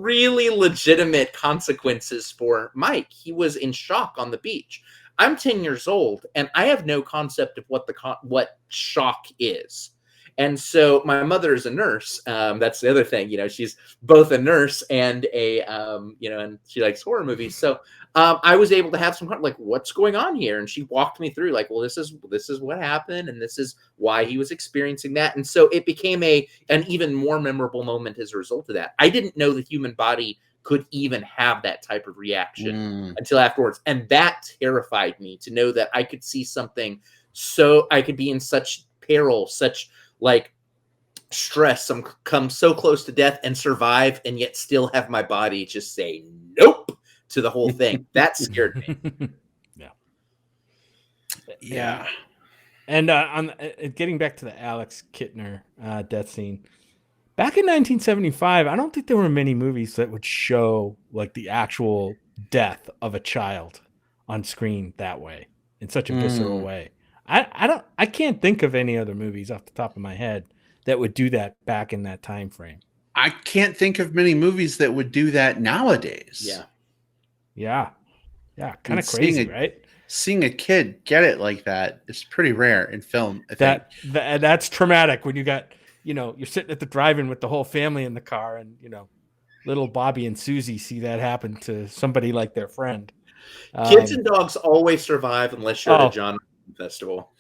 really legitimate consequences for Mike. He was in shock on the beach. I'm 10 years old, and I have no concept of what shock is. And so my mother is a nurse. That's the other thing, she's both a nurse and and she likes horror movies. So I was able to have some like, what's going on here? And she walked me through like, well, this is what happened, and this is why he was experiencing that. And so it became an even more memorable moment as a result of that. I didn't know the human body could even have that type of reaction until afterwards. And that terrified me, to know that I could see something, so I could be in such peril, such like stress, come so close to death and survive, and yet still have my body just say nope to the whole thing. That scared me. Yeah. And on getting back to the Alex Kittner death scene, back in 1975, I don't think there were many movies that would show like the actual death of a child on screen that way, in such a visceral way. I can't think of any other movies off the top of my head that would do that back in that time frame. I can't think of many movies that would do that nowadays. Yeah. Kind of crazy, right? Seeing a kid get it like that is pretty rare in film. That's traumatic when you got, you're sitting at the drive-in with the whole family in the car, and little Bobby and Susie see that happen to somebody like their friend. Kids and dogs always survive unless you're at a John festival.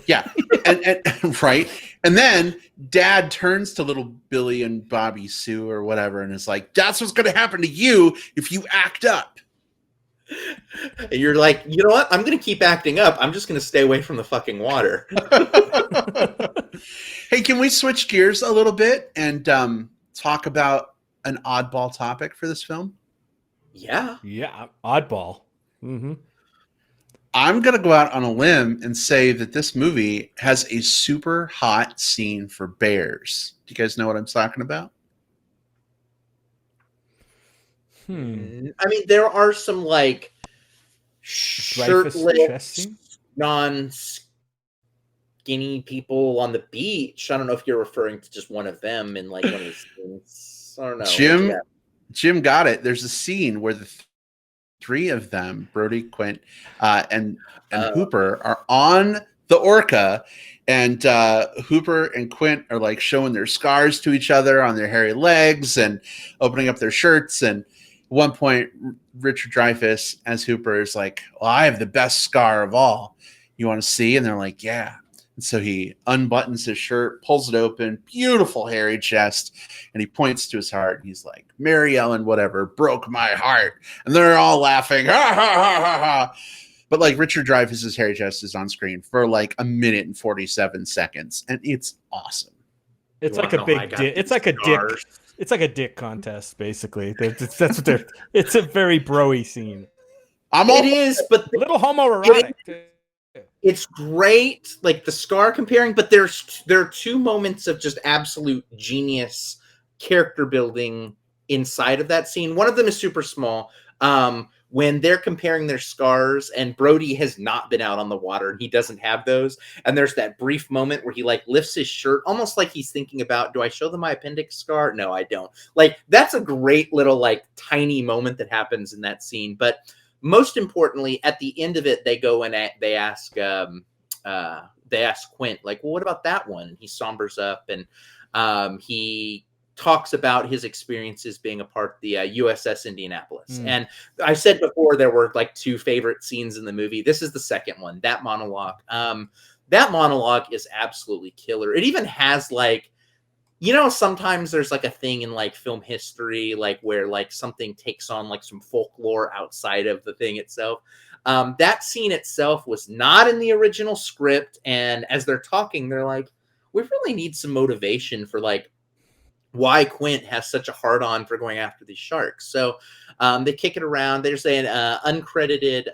Yeah. and right. And then Dad turns to little Billy and Bobby Sue or whatever and is like, that's what's going to happen to you if you act up. And you're like, you know what? I'm going to keep acting up. I'm just going to stay away from the fucking water. Hey, can we switch gears a little bit and talk about an oddball topic for this film? Yeah, oddball. I'm going to go out on a limb and say that this movie has a super hot scene for bears. Do you guys know what I'm talking about? I mean, there are some like shirtless, non-skinny people on the beach. I don't know if you're referring to just one of them in like one of the scenes. I don't know. Jim got it. There's a scene where the three of them, Brody, Quint, and Hooper, are on the Orca, and Hooper and Quint are like showing their scars to each other on their hairy legs and opening up their shirts. And at one point, Richard Dreyfuss as Hooper is like, well, I have the best scar of all. You want to see? And they're like, yeah. And so he unbuttons his shirt, pulls it open, beautiful hairy chest, and he points to his heart. And he's like, Mary Ellen, whatever, broke my heart. And they're all laughing. Ha, ha, ha, ha, ha. But like Richard Dreyfuss's hairy chest is on screen for like 1 minute and 47 seconds. And it's awesome. It's like a big dick. It's like a dick. It's like a dick contest, basically. That's what they're. It's a very bro-y scene. It is, but a little homoerotic. It's great, like the scar comparing, but there are two moments of just absolute genius character building inside of that scene. One of them is super small. When they're comparing their scars, and Brody has not been out on the water and he doesn't have those. And there's that brief moment where he like lifts his shirt, almost like he's thinking about, do I show them my appendix scar? No, I don't. Like, that's a great little like tiny moment that happens in that scene. But most importantly, at the end of it, they go and they ask Quint, like, well, what about that one? And he sombers up, and he talks about his experiences being a part of the USS Indianapolis. And I said before there were like two favorite scenes in the movie. This is the second one, that monologue. That monologue is absolutely killer. It even has like, sometimes there's like a thing in like film history, like where like something takes on like some folklore outside of the thing itself. That scene itself was not in the original script. And as they're talking, they're like, we really need some motivation for like why Quint has such a hard on for going after these sharks. So they kick it around. They're saying uncredited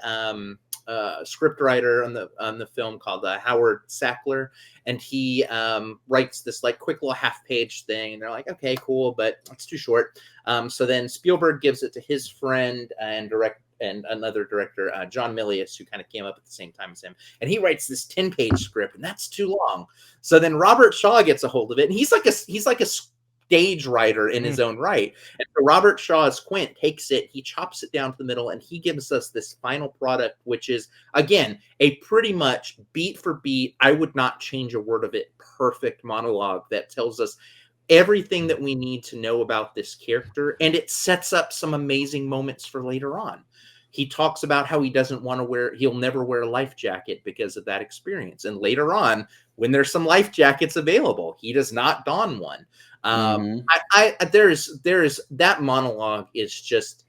scriptwriter on the film called Howard Sackler, and he writes this like quick little half-page thing, and they're like, okay, cool, but it's too short. So then Spielberg gives it to his friend and another director, John Milius, who kind of came up at the same time as him, and he writes this 10-page script, and that's too long. So then Robert Shaw gets a hold of it, and he's like a stage writer in his own right. And so Robert Shaw's Quint takes it, he chops it down to the middle, and he gives us this final product, which is, again, a pretty much beat for beat, I would not change a word of it, perfect monologue that tells us everything that we need to know about this character. And it sets up some amazing moments for later on. He talks about how he doesn't want to he'll never wear a life jacket because of that experience. And later on, when there's some life jackets available, he does not don one. There's that monologue is just,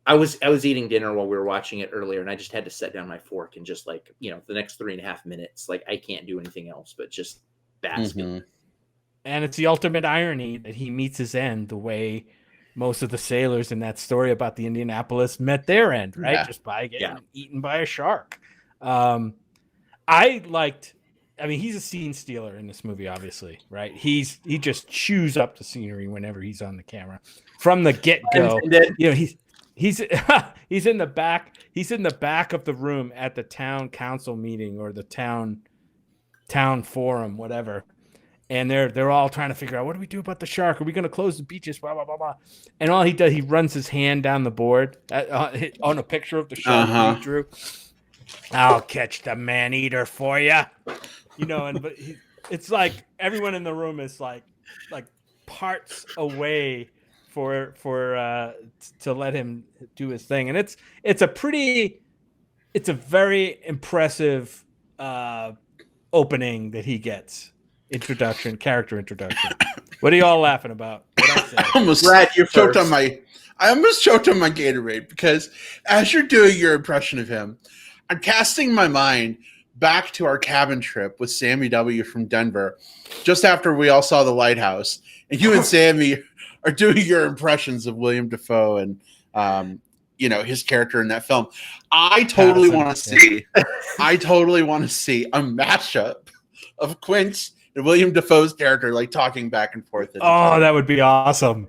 I was eating dinner while we were watching it earlier, and I just had to set down my fork and just like, the next 3.5 minutes, like I can't do anything else but just bask in it. And it's the ultimate irony that he meets his end the way most of the sailors in that story about the Indianapolis met their end, right? Yeah. Just by getting eaten by a shark. He's a scene stealer in this movie, obviously, right? He just chews up the scenery whenever he's on the camera from the get-go. He's in the back. He's in the back of the room at the town council meeting or the town forum, whatever. And they're all trying to figure out, what do we do about the shark? Are we going to close the beaches? Blah, blah, blah, blah. And all he does, he runs his hand down the board on a picture of the shark he drew. I'll catch the man-eater for you. But it's like everyone in the room is like parts away for to let him do his thing. And it's a very impressive opening that he gets. Character introduction. What are y'all laughing about? I almost choked on my Gatorade because as you're doing your impression of him, I'm casting my mind back to our cabin trip with Sammy W. from Denver, just after we all saw The Lighthouse, and you and Sammy are doing your impressions of William Dafoe and his character in that film. I totally want to see a mashup of Quint and William Dafoe's character, like talking back and forth. That would be awesome.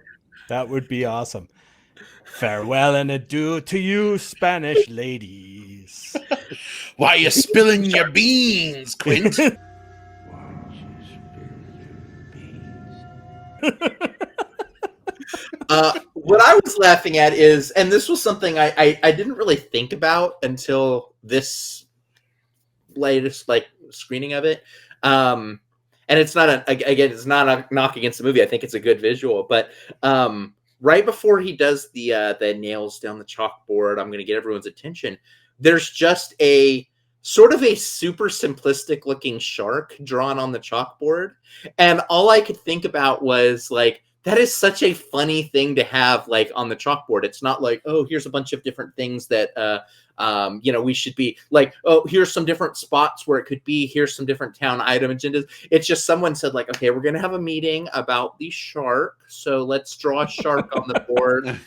That would be awesome. Farewell and adieu to you, Spanish ladies. Why you spilling your beans, Quint? Why you spill your beans? What I was laughing at is, and this was something I didn't really think about until this latest screening of it. And it's not it's not a knock against the movie. I think it's a good visual, but right before he does the nails down the chalkboard, I'm going to get everyone's attention. There's just a sort of a super simplistic looking shark drawn on the chalkboard, and all I could think about was like, that is such a funny thing to have on the chalkboard. It's not like, oh, here's a bunch of different things that we should be like, oh, here's some different spots where it could be, here's some different town item agendas. It's just someone said okay, we're gonna have a meeting about the shark, so let's draw a shark on the board.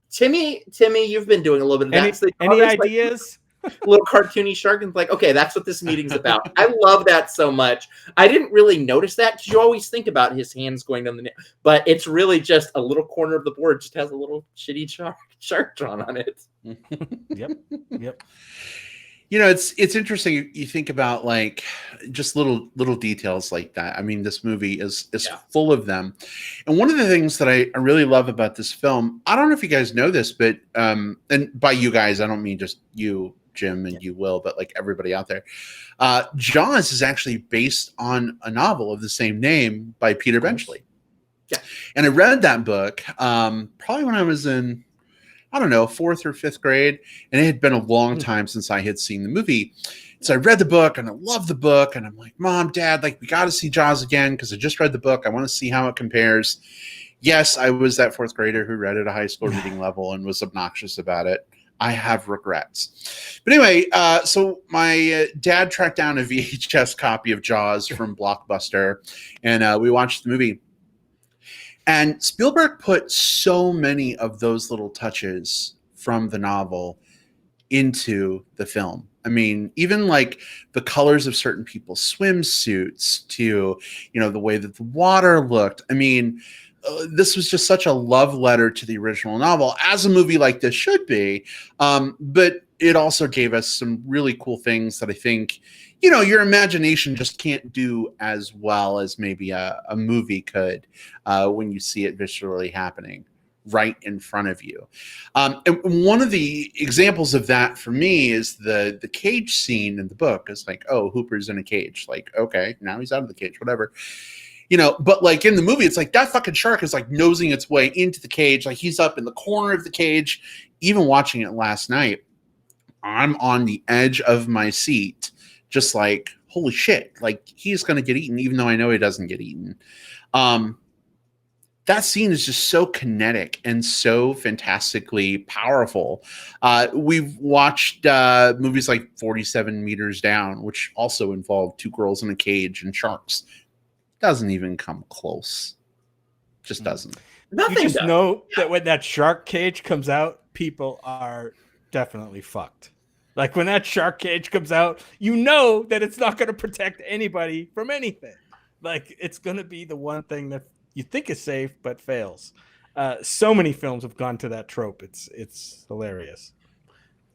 Timmy, you've been doing a little bit of that. Any ideas? Little cartoony shark, and okay, that's what this meeting's about. I love that so much. I didn't really notice that because you always think about his hands going down the nail, but it's really just a little corner of the board just has a little shitty shark drawn on it. Yep. It's interesting. You think about just little details like that. I mean, this movie is full of them. And one of the things that I really love about this film, I don't know if you guys know this, but and by you guys, I don't mean just you, Jim, and you, Will, but everybody out there. Jaws is actually based on a novel of the same name by Peter Benchley. Yeah. And I read that book probably when I was in, I don't know, 4th or 5th grade. And it had been a long time since I had seen the movie. So I read the book and I loved the book. And I'm like, Mom, Dad, we got to see Jaws again because I just read the book. I want to see how it compares. Yes, I was that 4th grader who read it at a high school reading level and was obnoxious about it. I have regrets. But anyway, so my dad tracked down a VHS copy of Jaws from Blockbuster, and we watched the movie. And Spielberg put so many of those little touches from the novel into the film. I mean, even the colors of certain people's swimsuits to, the way that the water looked. I mean, this was just such a love letter to the original novel, as a movie like this should be. But it also gave us some really cool things that I think, you know, your imagination just can't do as well as maybe a movie could when you see it visually happening right in front of you. And one of the examples of that for me is the cage scene in the book. It's like, oh, Hooper's in a cage. Like, okay, now he's out of the cage, whatever. You know, but like in the movie, it's like that fucking shark is like nosing its way into the cage. Like he's up in the corner of the cage. Even watching it last night, I'm on the edge of my seat, just like, holy shit, like he's going to get eaten, even though I know he doesn't get eaten. That scene is just so kinetic and so fantastically powerful. We've watched movies like 47 Meters Down, which also involved two girls in a cage and sharks. Doesn't even come close. Just doesn't. Nothing. You just know that when that shark cage comes out, people are definitely fucked. Like when that shark cage comes out, you know that it's not going to protect anybody from anything. Like it's going to be the one thing that you think is safe but fails. So many films have gone to that trope. It's hilarious.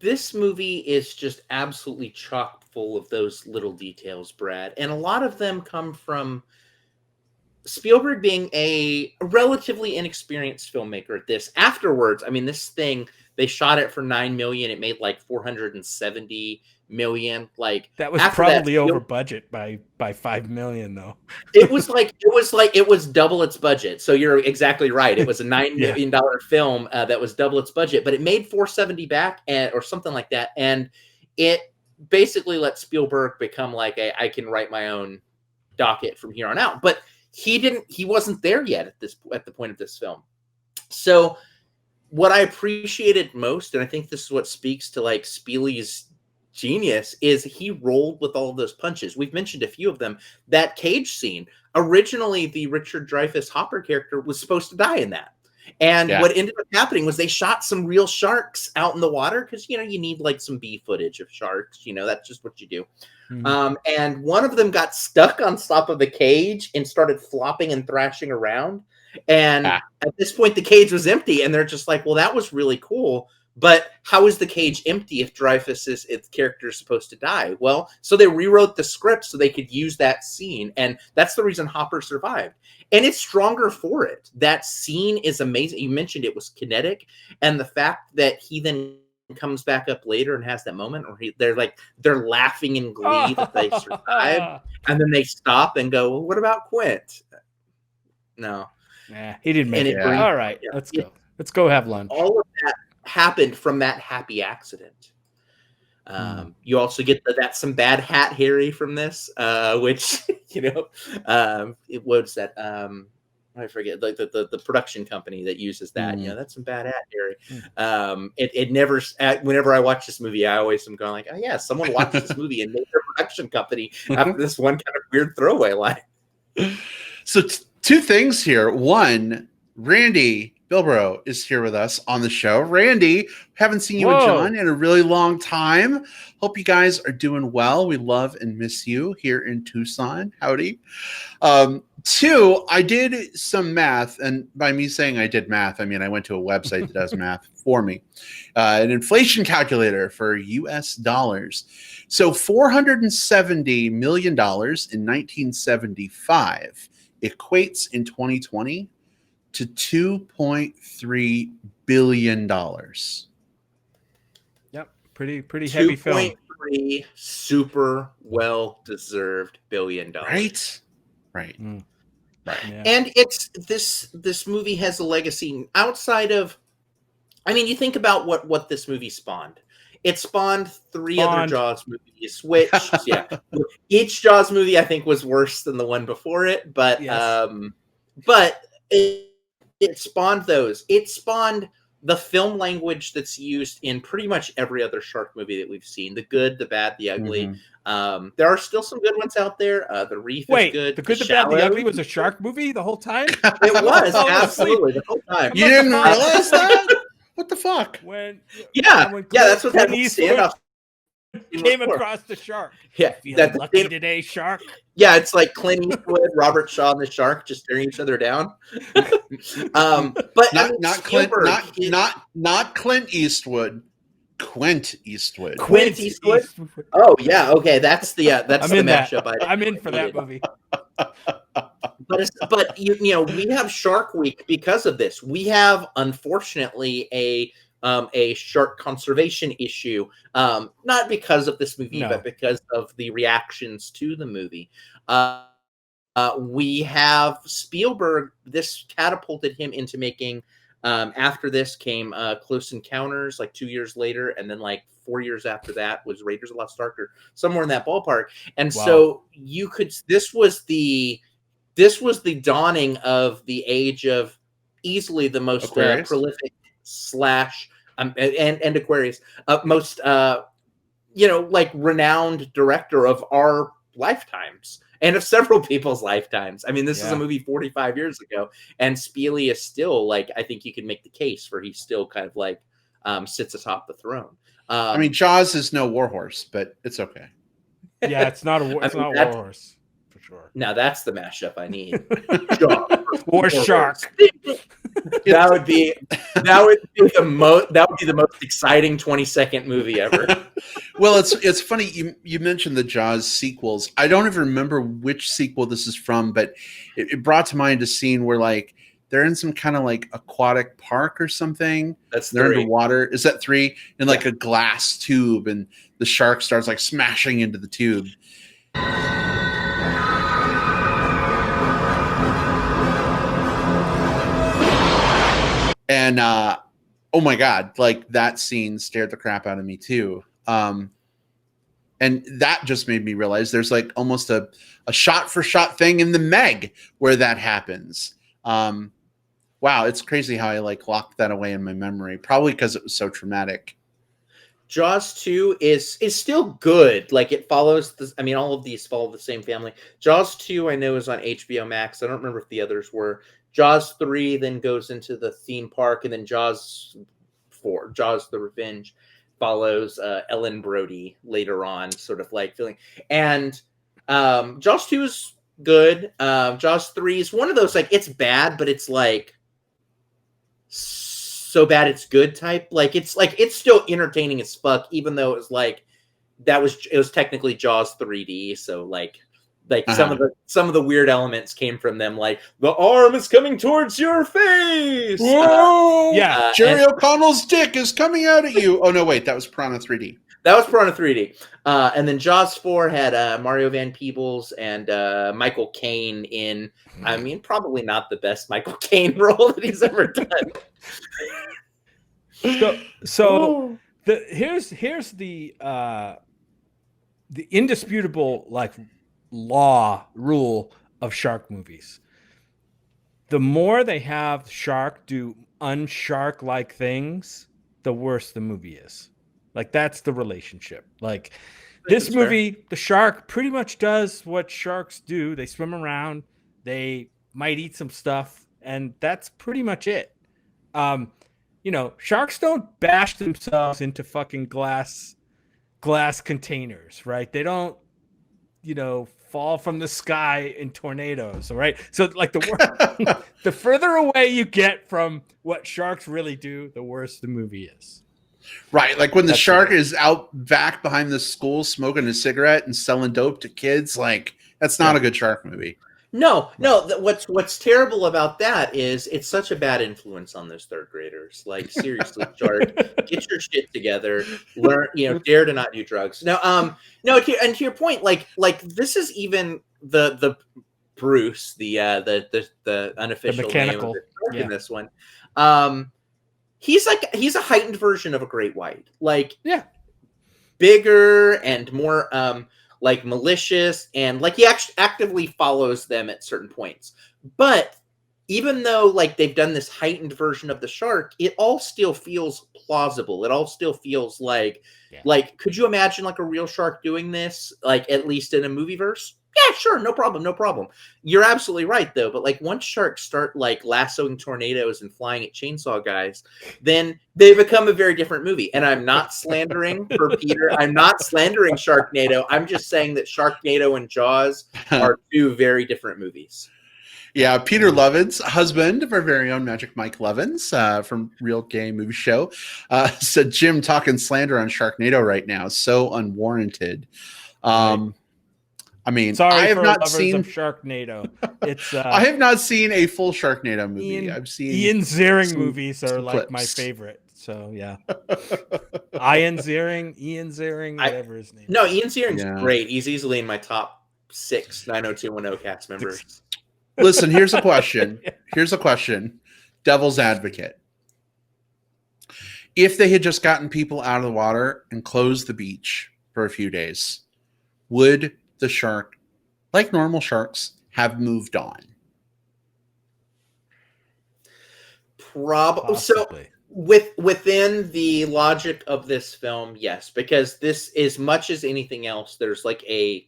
This movie is just absolutely chock full of those little details, Brad, and a lot of them come from Spielberg being a relatively inexperienced filmmaker at this. Afterwards, I mean, this thing, they shot it for $9 million. It made like $470 million. Like that was probably over budget by $5 million, though. it was double its budget. So you're exactly right. It was a $9 million film that was double its budget, but it made 470 back or something like that. And it basically let Spielberg become like I can write my own docket from here on out. But he wasn't there yet at the point of this film. So what I appreciated most, and I think this is what speaks to like Spieley's genius, is he rolled with all of those punches. We've mentioned a few of them. That cage scene, originally the Richard Dreyfuss Hopper character was supposed to die in that. And what ended up happening was they shot some real sharks out in the water because, you know, you need like some B footage of sharks. You know, that's just what you do. Mm-hmm. And one of them got stuck on top of the cage and started flopping and thrashing around. And at this point, the cage was empty. And they're just like, well, that was really cool. But how is the cage empty if Dreyfuss's character is supposed to die? Well, so they rewrote the script so they could use that scene. And that's the reason Hopper survived. And it's stronger for it. That scene is amazing. You mentioned it was kinetic. And the fact that he then comes back up later and has that moment where they're laughing in glee that they survived. And then they stop and go, well, what about Quint? No. Nah, he didn't make it. All right, let's go. Let's go have lunch. All of that happened from that happy accident. You also get that's some bad hat Harry from this, which, you know, it was that I forget, like the production company that uses that. You know, that's some bad hat Harry. It never. Whenever I watch this movie, I always am going like, oh yeah, someone watched this movie and made their production company after this one kind of weird throwaway line. So two things here. One, Randy Bilbro is here with us on the show. Randy, haven't seen you and John in a really long time. Hope you guys are doing well. We love and miss you here in Tucson. Howdy. Two, I did some math, and by me saying I did math, I mean I went to a website that does math for me. An inflation calculator for US dollars. So $470 million in 1975 equates in 2020 to $2.3 billion. Yep, pretty heavy film. $2.3 super well-deserved $1 billion. Right. Right. Yeah. And it's this movie has a legacy outside of, I mean, you think about what this movie spawned. It spawned three other Jaws movies, which each Jaws movie I think was worse than the one before it, but it spawned those. It spawned the film language that's used in pretty much every other shark movie that we've seen. The good, the bad, the ugly. There are still some good ones out there. The Reef is good. The Good, the Bad, the Ugly was a shark movie the whole time? It was, absolutely, the whole time. You didn't realize that? What the fuck? When that's what that standoff came across the shark. Yeah, feeling lucky today, shark. Yeah, it's like Clint Eastwood, Robert Shaw, and the shark just staring each other down. But not Clint Eastwood, Quint Eastwood. Quint Eastwood. Oh yeah, okay. That's the mashup. I'm in for that movie. But you know, we have Shark Week because of this. We have, unfortunately, a shark conservation issue, not because of this movie, but because of the reactions to the movie. We have Spielberg. This catapulted him into making. After this came Close Encounters, like 2 years later, and then like 4 years after that was Raiders of the Lost Ark, or somewhere in that ballpark. And so you could. This was the dawning of the age of easily the most prolific / and Aquarius, most like renowned director of our lifetimes and of several people's lifetimes. I mean, this is a movie 45 years ago, and Spielberg is still like, I think you can make the case for he's still kind of like sits atop the throne. I mean, Jaws is no warhorse, but it's okay. Yeah, it's not a warhorse. Sure. Now that's the mashup I need. Or shark. That would be the most exciting 20-second movie ever. Well, it's funny you mentioned the Jaws sequels. I don't even remember which sequel this is from, but it brought to mind a scene where like they're in some kind of like aquatic park or something. They're underwater. Is that 3? In like a glass tube, and the shark starts like smashing into the tube. And oh my God, like that scene scared the crap out of me too. And that just made me realize there's like almost a shot for shot thing in the Meg where that happens. Wow, it's crazy how I like locked that away in my memory, probably because it was so traumatic. Jaws 2 is still good. Like it follows this. I mean, all of these follow the same family. Jaws 2 I know is on HBO Max. I don't remember if the others were. Jaws 3 then goes into the theme park, and then Jaws 4, Jaws the Revenge, follows Ellen Brody later on, sort of like feeling. And Jaws 2 is good. Jaws 3 is one of those, like, it's bad, but it's like so bad it's good type. Like it's still entertaining as fuck, even though it was like it was technically Jaws 3D. So like some of the weird elements came from them, like the arm is coming towards your face. Whoa! Jerry O'Connell's dick is coming out at you. Oh no, wait, that was Piranha 3D. That was Piranha 3D. And then Jaws 4 had Mario Van Peebles and Michael Caine in, I mean, probably not the best Michael Caine role that he's ever done. So here's the indisputable like rule of shark movies. The more they have shark do unshark like things, the worse the movie is. Like that's the relationship. Like this movie, the shark pretty much does what sharks do. They swim around, they might eat some stuff, and that's pretty much it. Sharks don't bash themselves into fucking glass containers, right? They don't, fall from the sky in tornadoes, all right? So like the further away you get from what sharks really do, the worse the movie is. Right, like when the shark is out back behind the school smoking a cigarette and selling dope to kids, like that's not a good shark movie. No. What's terrible about that is it's such a bad influence on those third graders. Like seriously, shark, get your shit together. Learn, dare to not do drugs. No, to your point, like this is even the Bruce, the unofficial mechanical name of the shark in this one. He's a heightened version of a great white. Like bigger and more like malicious, and like he actively follows them at certain points. But even though like they've done this heightened version of the shark, it all still feels plausible. It all still feels like could you imagine like a real shark doing this, like at least in a movie verse? Yeah, sure, no problem. You're absolutely right though. But like once sharks start like lassoing tornadoes and flying at chainsaw guys, then they become a very different movie. And I'm not slandering for Peter. I'm not slandering Sharknado. I'm just saying that Sharknado and Jaws are two very different movies. Yeah, Peter Levins, husband of our very own Magic Mike Levins from Real Gay Movie Show, said, Jim talking slander on Sharknado right now. So unwarranted. Right. I mean, sorry I have for not lovers seen of Sharknado. It's I have not seen a full Sharknado movie. Ian, I've seen Ian Ziering movies are some like my clips. favorite. So yeah. Ian Ziering, whatever his name. No, Ian Ziering's great. He's easily in my top 6 90210 cast members. Listen, here's a question. Here's a question. Devil's advocate. If they had just gotten people out of the water and closed the beach for a few days, would the shark, like normal sharks, have moved on? Probably. So within the logic of this film, yes, because this, as much as anything else, there's like a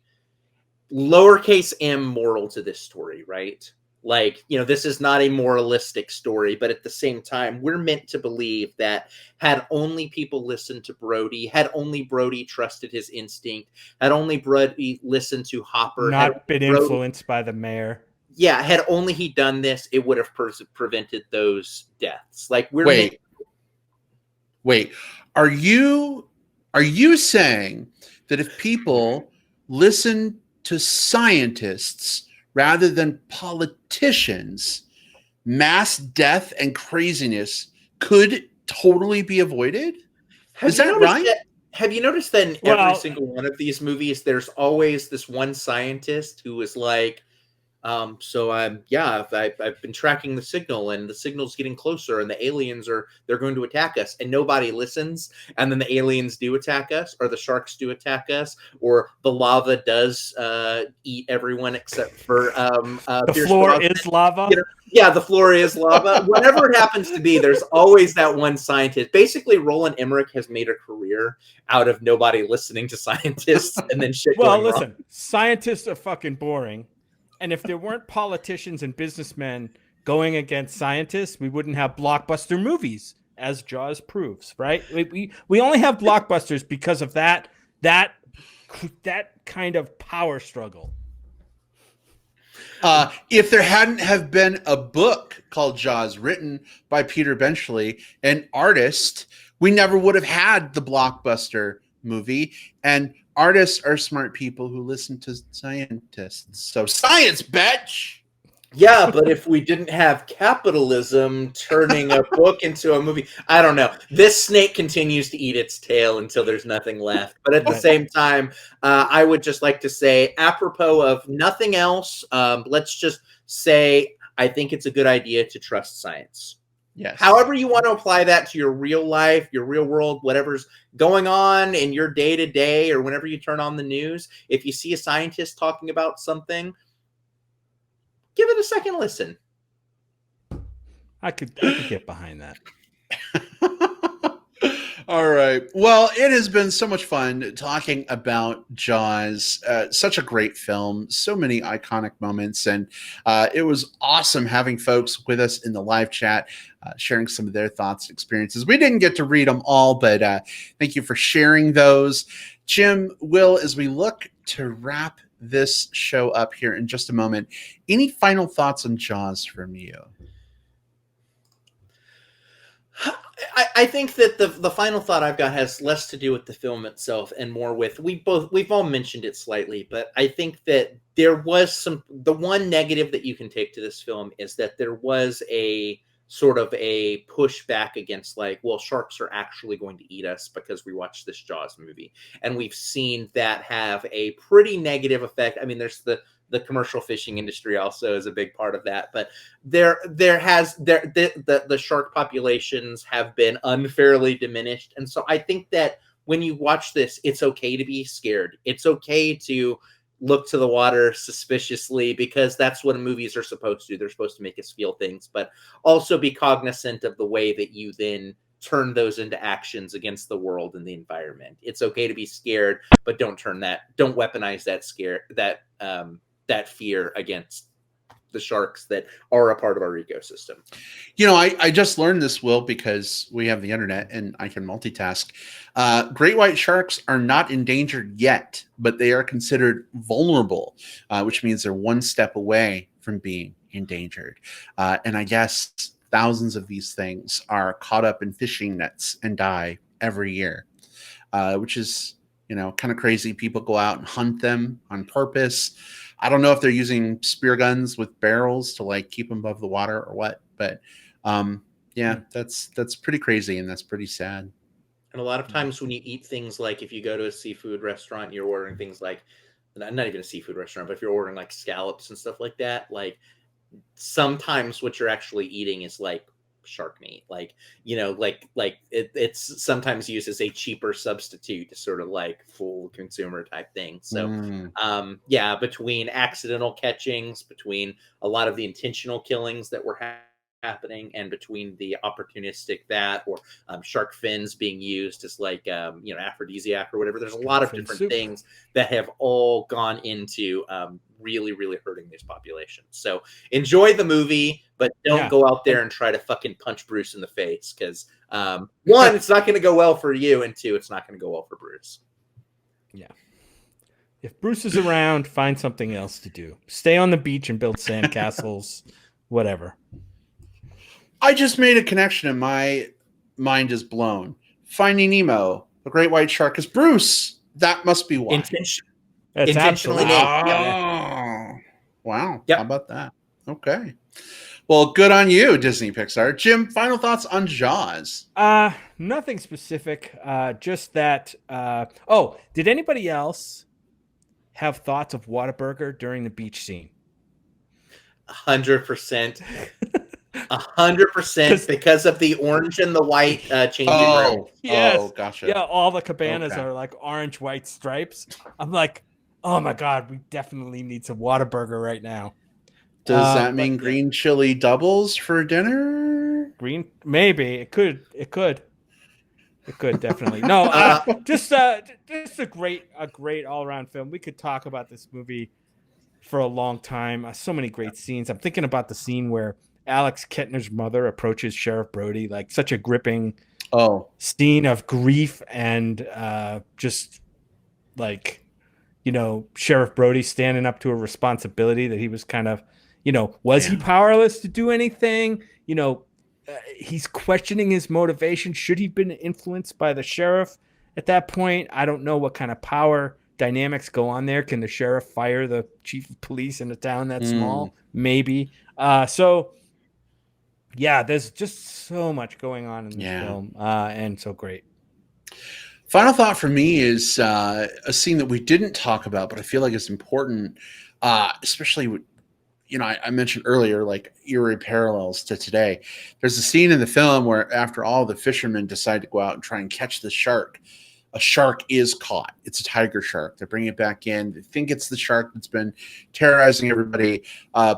lowercase m moral to this story, right? Like, you know, this is not a moralistic story, but at the same time, we're meant to believe that had only people listened to Brody, had only Brody trusted his instinct, had only Brody listened to Hopper, not been influenced by the mayor. Yeah, had only he done this, it would have prevented those deaths. Like, we're wait. Are you saying that if people listen to scientists rather than politicians, mass death and craziness could totally be avoided? Is that right? Have you noticed that in every single one of these movies, there's always this one scientist who is like, I've been tracking the signal, and the signal's getting closer, and the aliens they're going to attack us, and nobody listens, and then the aliens do attack us, or the sharks do attack us, or the lava does eat everyone except for the floor is lava. You know, yeah, the floor is lava. Whatever it happens to be, there's always that one scientist. Basically, Roland Emmerich has made a career out of nobody listening to scientists and then shit going wrong. Scientists are fucking boring. And if there weren't politicians and businessmen going against scientists, we wouldn't have blockbuster movies, as Jaws proves, right? We only have blockbusters because of that kind of power struggle. If there hadn't have been a book called Jaws written by Peter Benchley, an artist, we never would have had the blockbuster movie. And artists are smart people who listen to scientists. So science, bitch! Yeah, but if we didn't have capitalism turning a book into a movie, I don't know. This snake continues to eat its tail until there's nothing left. But at the same time, I would just like to say, apropos of nothing else, let's just say I think it's a good idea to trust science. Yes. However you want to apply that to your real life, your real world, whatever's going on in your day-to-day, or whenever you turn on the news, if you see a scientist talking about something, give it a second listen. I could get behind that. All right. Well, it has been so much fun talking about Jaws. Such a great film. So many iconic moments. And it was awesome having folks with us in the live chat, sharing some of their thoughts and experiences. We didn't get to read them all, but thank you for sharing those. Jim, Will, as we look to wrap this show up here in just a moment, any final thoughts on Jaws from you? I think that the final thought I've got has less to do with the film itself and more with, we've all mentioned it slightly, but I think that there was the one negative that you can take to this film is that there was a sort of a pushback against, like, well, sharks are actually going to eat us because we watched this Jaws movie. And we've seen that have a pretty negative effect. I mean, there's the commercial fishing industry also is a big part of that, but the shark populations have been unfairly diminished. And so I think that when you watch this, it's okay to be scared. It's okay to look to the water suspiciously, because that's what movies are supposed to do. They're supposed to make us feel things, but also be cognizant of the way that you then turn those into actions against the world and the environment. It's okay to be scared, but don't weaponize that fear against the sharks that are a part of our ecosystem. You know, I just learned this, Will, because we have the internet and I can multitask. Great white sharks are not endangered yet, but they are considered vulnerable, which means they're one step away from being endangered. And I guess thousands of these things are caught up in fishing nets and die every year, which is, kind of crazy. People go out and hunt them on purpose. I don't know if they're using spear guns with barrels to like keep them above the water or what, but that's pretty crazy, and that's pretty sad. And a lot of times when you eat things, like if you go to a seafood restaurant, you're ordering things like, not even a seafood restaurant, but if you're ordering like scallops and stuff like that, like sometimes what you're actually eating is like shark meat, like it's sometimes used as a cheaper substitute to sort of like full consumer type thing. So between accidental catchings, between a lot of the intentional killings that were happening, and between the opportunistic or shark fins being used as like aphrodisiac or whatever, there's a lot of different things that have all gone into really, really hurting these populations. So enjoy the movie, but don't go out there and try to fucking punch Bruce in the face, because one, it's not going to go well for you, and two, it's not going to go well for Bruce. Yeah. If Bruce is around, find something else to do. Stay on the beach and build sandcastles, whatever. I just made a connection and my mind is blown. Finding Nemo, the great white shark, is Bruce. That must be why. Intentionally named. Oh, wow. Yep. How about that? Okay. Well, good on you, Disney Pixar. Jim, final thoughts on Jaws? Nothing specific. Just that. Did anybody else have thoughts of Whataburger during the beach scene? 100%. 100% because of the orange and the white changing room. Yes. Oh, gotcha. Yeah, all the cabanas are like orange, white stripes. I'm like, oh my God, we definitely need some Whataburger right now. Does that mean green chili doubles for dinner? Green, maybe it could definitely. No, just a great all around film. We could talk about this movie for a long time. So many great scenes. I'm thinking about the scene where Alex Kettner's mother approaches Sheriff Brody, like such a gripping scene of grief and just like, Sheriff Brody standing up to a responsibility that he was kind of, was he powerless to do anything? He's questioning his motivation. Should he have been influenced by the sheriff at that point? I don't know what kind of power dynamics go on there. Can the sheriff fire the chief of police in a town that small? Maybe. There's just so much going on in this film, and so great. Final thought for me is a scene that we didn't talk about, but I feel like it's important, especially with, I mentioned earlier, like eerie parallels to today. There's a scene in the film where after all the fishermen decide to go out and try and catch the shark, a shark is caught. It's a tiger shark. They bring it back in. They think it's the shark that's been terrorizing everybody.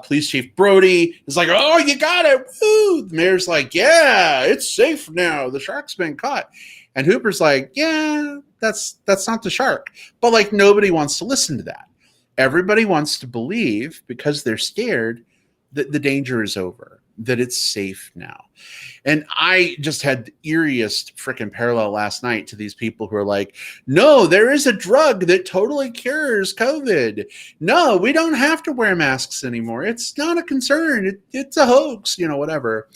Police Chief Brody is like, oh, you got it. Woo! The mayor's like, yeah, it's safe now. The shark's been caught. And Hooper's like, yeah, that's not the shark. But like nobody wants to listen to that. Everybody wants to believe, because they're scared, that the danger is over, that it's safe now. And I just had the eeriest freaking parallel last night to these people who are like, no, there is a drug that totally cures COVID. No, we don't have to wear masks anymore. It's not a concern. It's a hoax, whatever.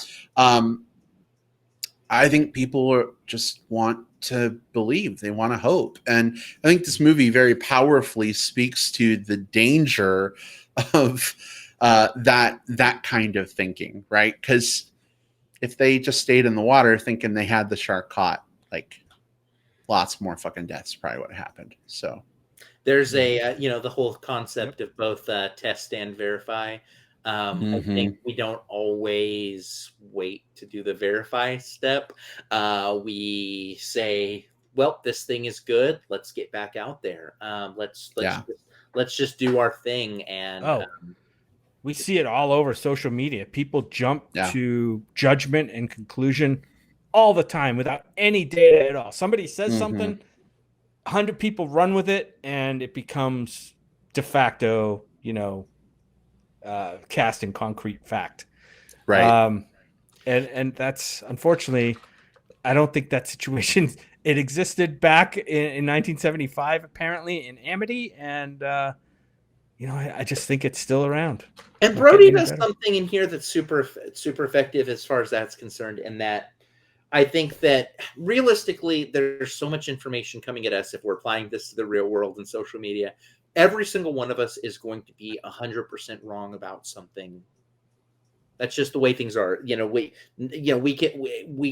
I think people just want to believe. They want to hope. And I think this movie very powerfully speaks to the danger of that kind of thinking, right? Because if they just stayed in the water thinking they had the shark caught, like lots more fucking deaths probably would have happened. So there's the whole concept of both test and verify. I think we don't always wait to do the verify step. We say, well, this thing is good. Let's get back out there. Let's just do our thing. And we see it all over social media. People jump to judgment and conclusion all the time without any data at all. Somebody says something, 100 people run with it, and it becomes de facto, cast in concrete fact. Right. And that's, unfortunately, I don't think that situation, it existed back in 1975, apparently, in Amity. And I just think it's still around. And Brody does something in here that's super effective as far as that's concerned, in that I think that realistically, there's so much information coming at us if we're applying this to the real world and social media. Every single one of us is going to be 100% wrong about something. That's just the way things are. We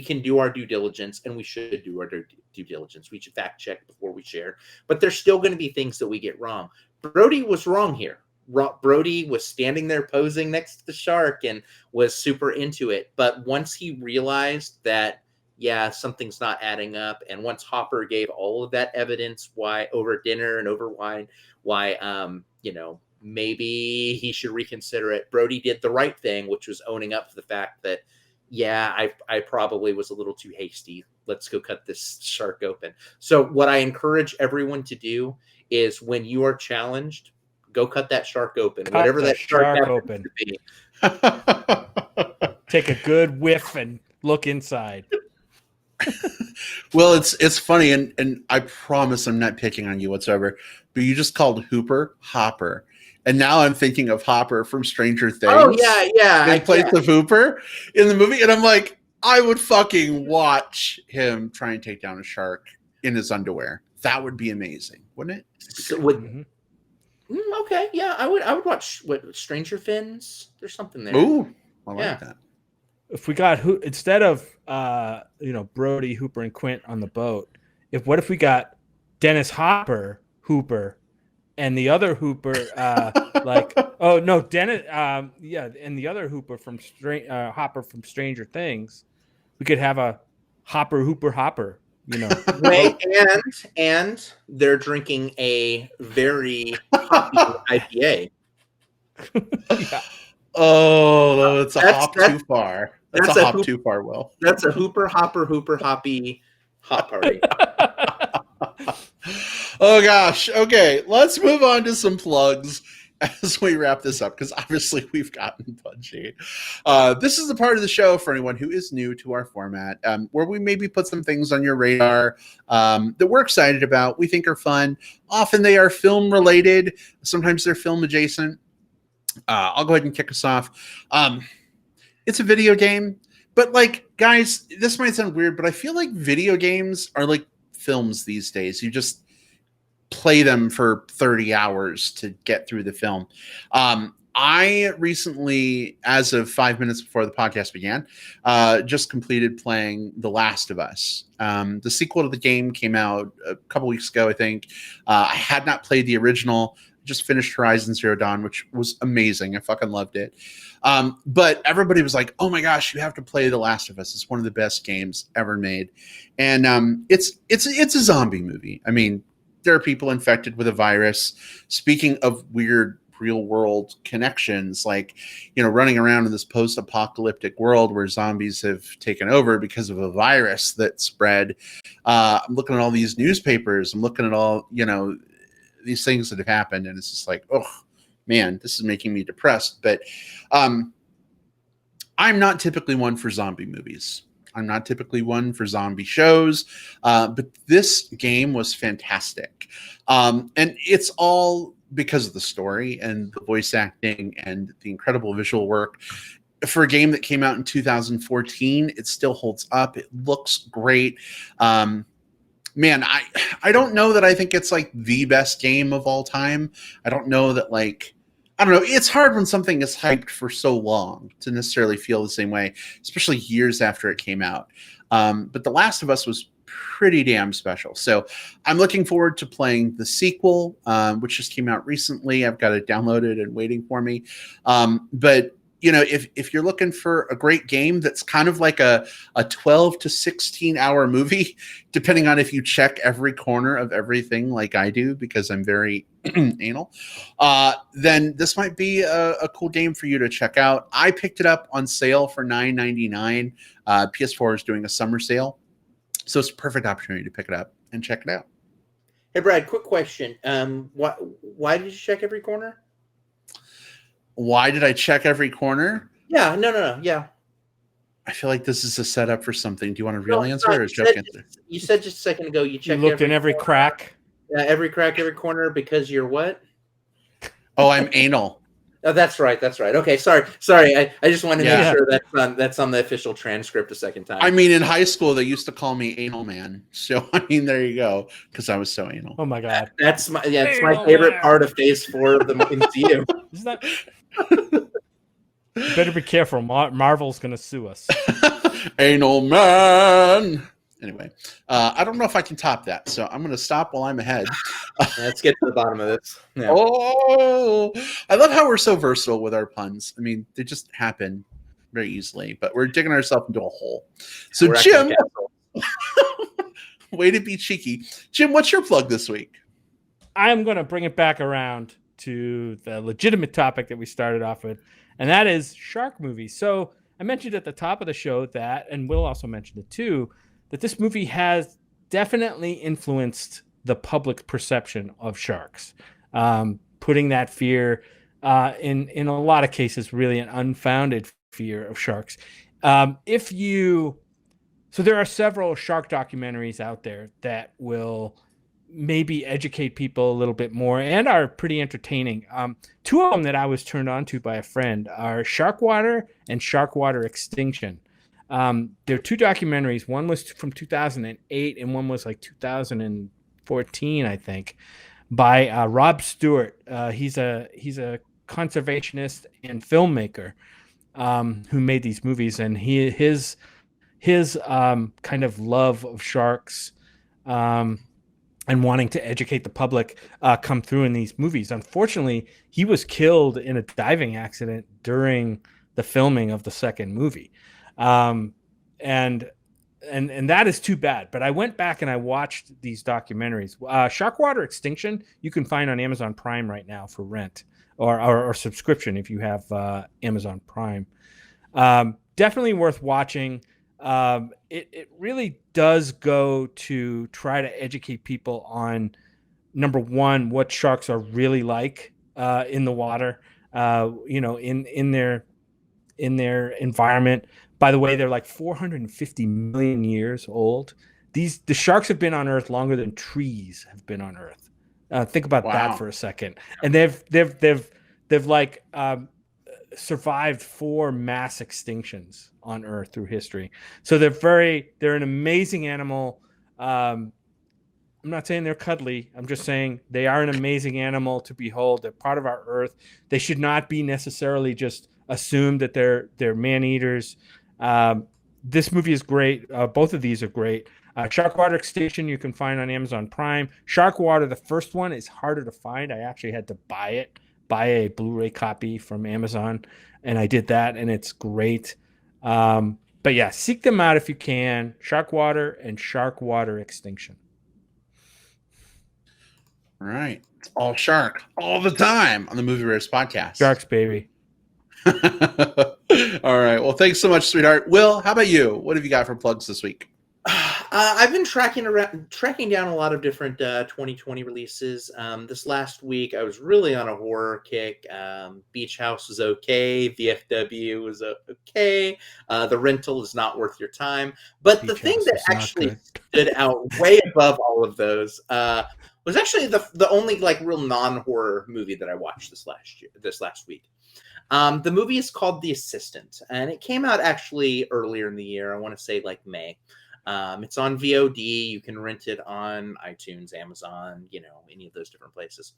can do our due diligence, and we should do our due diligence. We should fact check before we share. But there's still going to be things that we get wrong. Brody was wrong here. Brody was standing there posing next to the shark and was super into it. But once he realized that, yeah, something's not adding up, and once Hopper gave all of that evidence why over dinner and over wine, why maybe he should reconsider it, Brody did the right thing, which was owning up to the fact that, yeah, I probably was a little too hasty. Let's go cut this shark open. So what I encourage everyone to do is, when you are challenged, go cut that shark open. Whatever that shark open to be. Take a good whiff and look inside. Well, it's funny, and I promise I'm not picking on you whatsoever, but you just called Hooper Hopper. And now I'm thinking of Hopper from Stranger Things. Oh, yeah. In place of Hooper in the movie. And I'm like, I would fucking watch him try and take down a shark in his underwear. That would be amazing, wouldn't it? So okay, yeah, I would watch Stranger Things. There's something there. Ooh, I like that. If we got instead of Brody, Hooper, and Quint on the boat, what if we got Dennis Hopper, Hooper, and the other Hooper, Dennis, and the other Hooper from Hopper from Stranger Things, we could have a Hopper, Hooper, Hopper. And they're drinking a very hoppy IPA. Yeah. Oh, that's a hop too far. That's a hop too far, Will. That's a Hooper, Hopper, Hooper, Hoppy hop party. Oh, gosh. Okay, let's move on to some plugs as we wrap this up, because obviously we've gotten punchy. This is the part of the show for anyone who is new to our format, where we maybe put some things on your radar that we're excited about, we think are fun. Often they are film related. Sometimes they're film adjacent. I'll go ahead and kick us off. It's a video game, but guys, this might sound weird, but I feel like video games are like films these days. You just play them for 30 hours to get through the film. I recently, as of 5 minutes before the podcast began, just completed playing The Last of Us. The sequel to the game came out a couple weeks ago, I think. I had not played the original. Just finished Horizon Zero Dawn, which was amazing. I fucking loved it. But everybody was like, oh my gosh, you have to play The Last of Us. It's one of the best games ever made. And it's a zombie movie. I mean, there are people infected with a virus. Speaking of weird real world connections, running around in this post-apocalyptic world where zombies have taken over because of a virus that spread. I'm looking at all these newspapers. I'm looking at all, these things that have happened, and it's just like, oh man, this is making me depressed. But I'm not typically one for zombie movies. I'm not typically one for zombie shows, but this game was fantastic. And it's all because of the story and the voice acting and the incredible visual work. For a game that came out in 2014, it still holds up. It looks great. Man, I don't know that I think it's the best game of all time. I don't know that I don't know. It's hard when something is hyped for so long to necessarily feel the same way, especially years after it came out. But The Last of Us was pretty damn special. So I'm looking forward to playing the sequel, which just came out recently. I've got it downloaded and waiting for me. But if you're looking for a great game that's kind of like a 12 to 16 hour movie, depending on if you check every corner of everything like I do, because I'm very anal, then this might be a cool game for you to check out. I picked it up on sale for $9.99. PS4 is doing a summer sale, so it's a perfect opportunity to pick it up and check it out. Hey, Brad, quick question. Why did you check every corner? Why did I check every corner? Yeah, no. Yeah. I feel like this is a setup for something. Do you want a real answer or a joke answer? You said just a second ago you checked. You looked in every crack. Yeah, every crack, every corner, because you're what? Oh, I'm anal. Oh, that's right. Okay, sorry. I just wanted to make sure that's on the official transcript a second time. I mean, in high school, they used to call me Anal Man. So, I mean, there you go, because I was so anal. Oh, my God. That's my favorite part of Phase 4 of the MCU. Is that... You better be careful. Marvel's going to sue us. Anal Man. Anyway, I don't know if I can top that, so I'm going to stop while I'm ahead. Let's get to the bottom of this. Yeah. Oh, I love how we're so versatile with our puns. I mean, they just happen very easily, but we're digging ourselves into a hole. So, Jim, way to be cheeky. Jim, what's your plug this week? I'm going to bring it back around to the legitimate topic that we started off with, and that is shark movies. So I mentioned at the top of the show that, and Will also mentioned it too, that this movie has definitely influenced the public perception of sharks, putting that fear in a lot of cases, really an unfounded fear of sharks. So there are several shark documentaries out there that will maybe educate people a little bit more and are pretty entertaining. Two of them that I was turned on to by a friend are Shark Water and Shark Water Extinction. They're two documentaries. One was from 2008 and one was like 2014, I think, by Rob Stewart. He's a conservationist and filmmaker who made these movies, and his kind of love of sharks and wanting to educate the public come through in these movies. Unfortunately, he was killed in a diving accident during the filming of the second movie. And that is too bad. But I went back and I watched these documentaries. Shark Water Extinction, you can find on Amazon Prime right now for rent or subscription if you have Amazon Prime. Definitely worth watching. It really does go to try to educate people on, number one, what sharks are really like in the water, in their environment. By the way, they're like 450 million years old. The sharks have been on Earth longer than trees have been on Earth. Think about that for a second. And they've like survived 4 mass extinctions on Earth through history. So they're an amazing animal. I'm not saying they're cuddly. I'm just saying they are an amazing animal to behold. They're part of our Earth. They should not be necessarily just assumed that they're man-eaters. This movie is great. Both of these are great. Shark Water Extinction you can find on Amazon Prime. Shark Water, the first one, is harder to find. I actually had to buy a Blu-ray copy from Amazon, and I did that, and it's great. But yeah, seek them out if you can. Shark Water and Shark Water Extinction. All right. It's all shark all the time on the Movie Bears podcast. Sharks, baby. All right. Well, thanks so much, sweetheart. Will, how about you? What have you got for plugs this week? I've been tracking down a lot of different 2020 releases. This last week, I was really on a horror kick. Beach House was okay. VFW was okay. The Rental is not worth your time. But the thing that actually stood out way above all of those was actually the only like real non-horror movie that I watched this last week. The movie is called The Assistant, and it came out actually earlier in the year. I want to say like May. It's on VOD. You can rent it on iTunes, Amazon, any of those different places.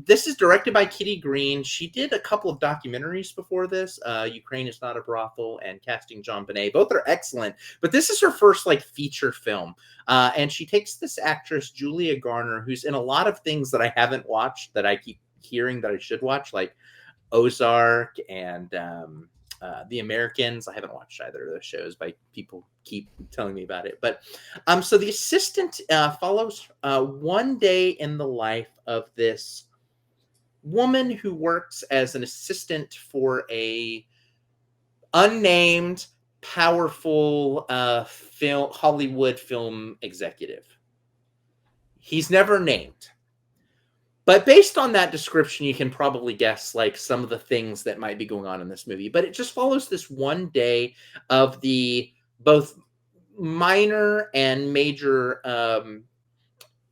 This is directed by Kitty Green. She did a couple of documentaries before this. Ukraine is Not a Brothel and Casting John Bonet. Both are excellent, but this is her first like feature film. And she takes this actress, Julia Garner, who's in a lot of things that I haven't watched that I keep hearing that I should watch, like Ozark and The Americans. I haven't watched either of those shows, but people keep telling me about it. But so The Assistant follows one day in the life of this woman who works as an assistant for a unnamed, powerful Hollywood film executive. He's never named. But based on that description, you can probably guess like some of the things that might be going on in this movie. But it just follows this one day of the both minor and major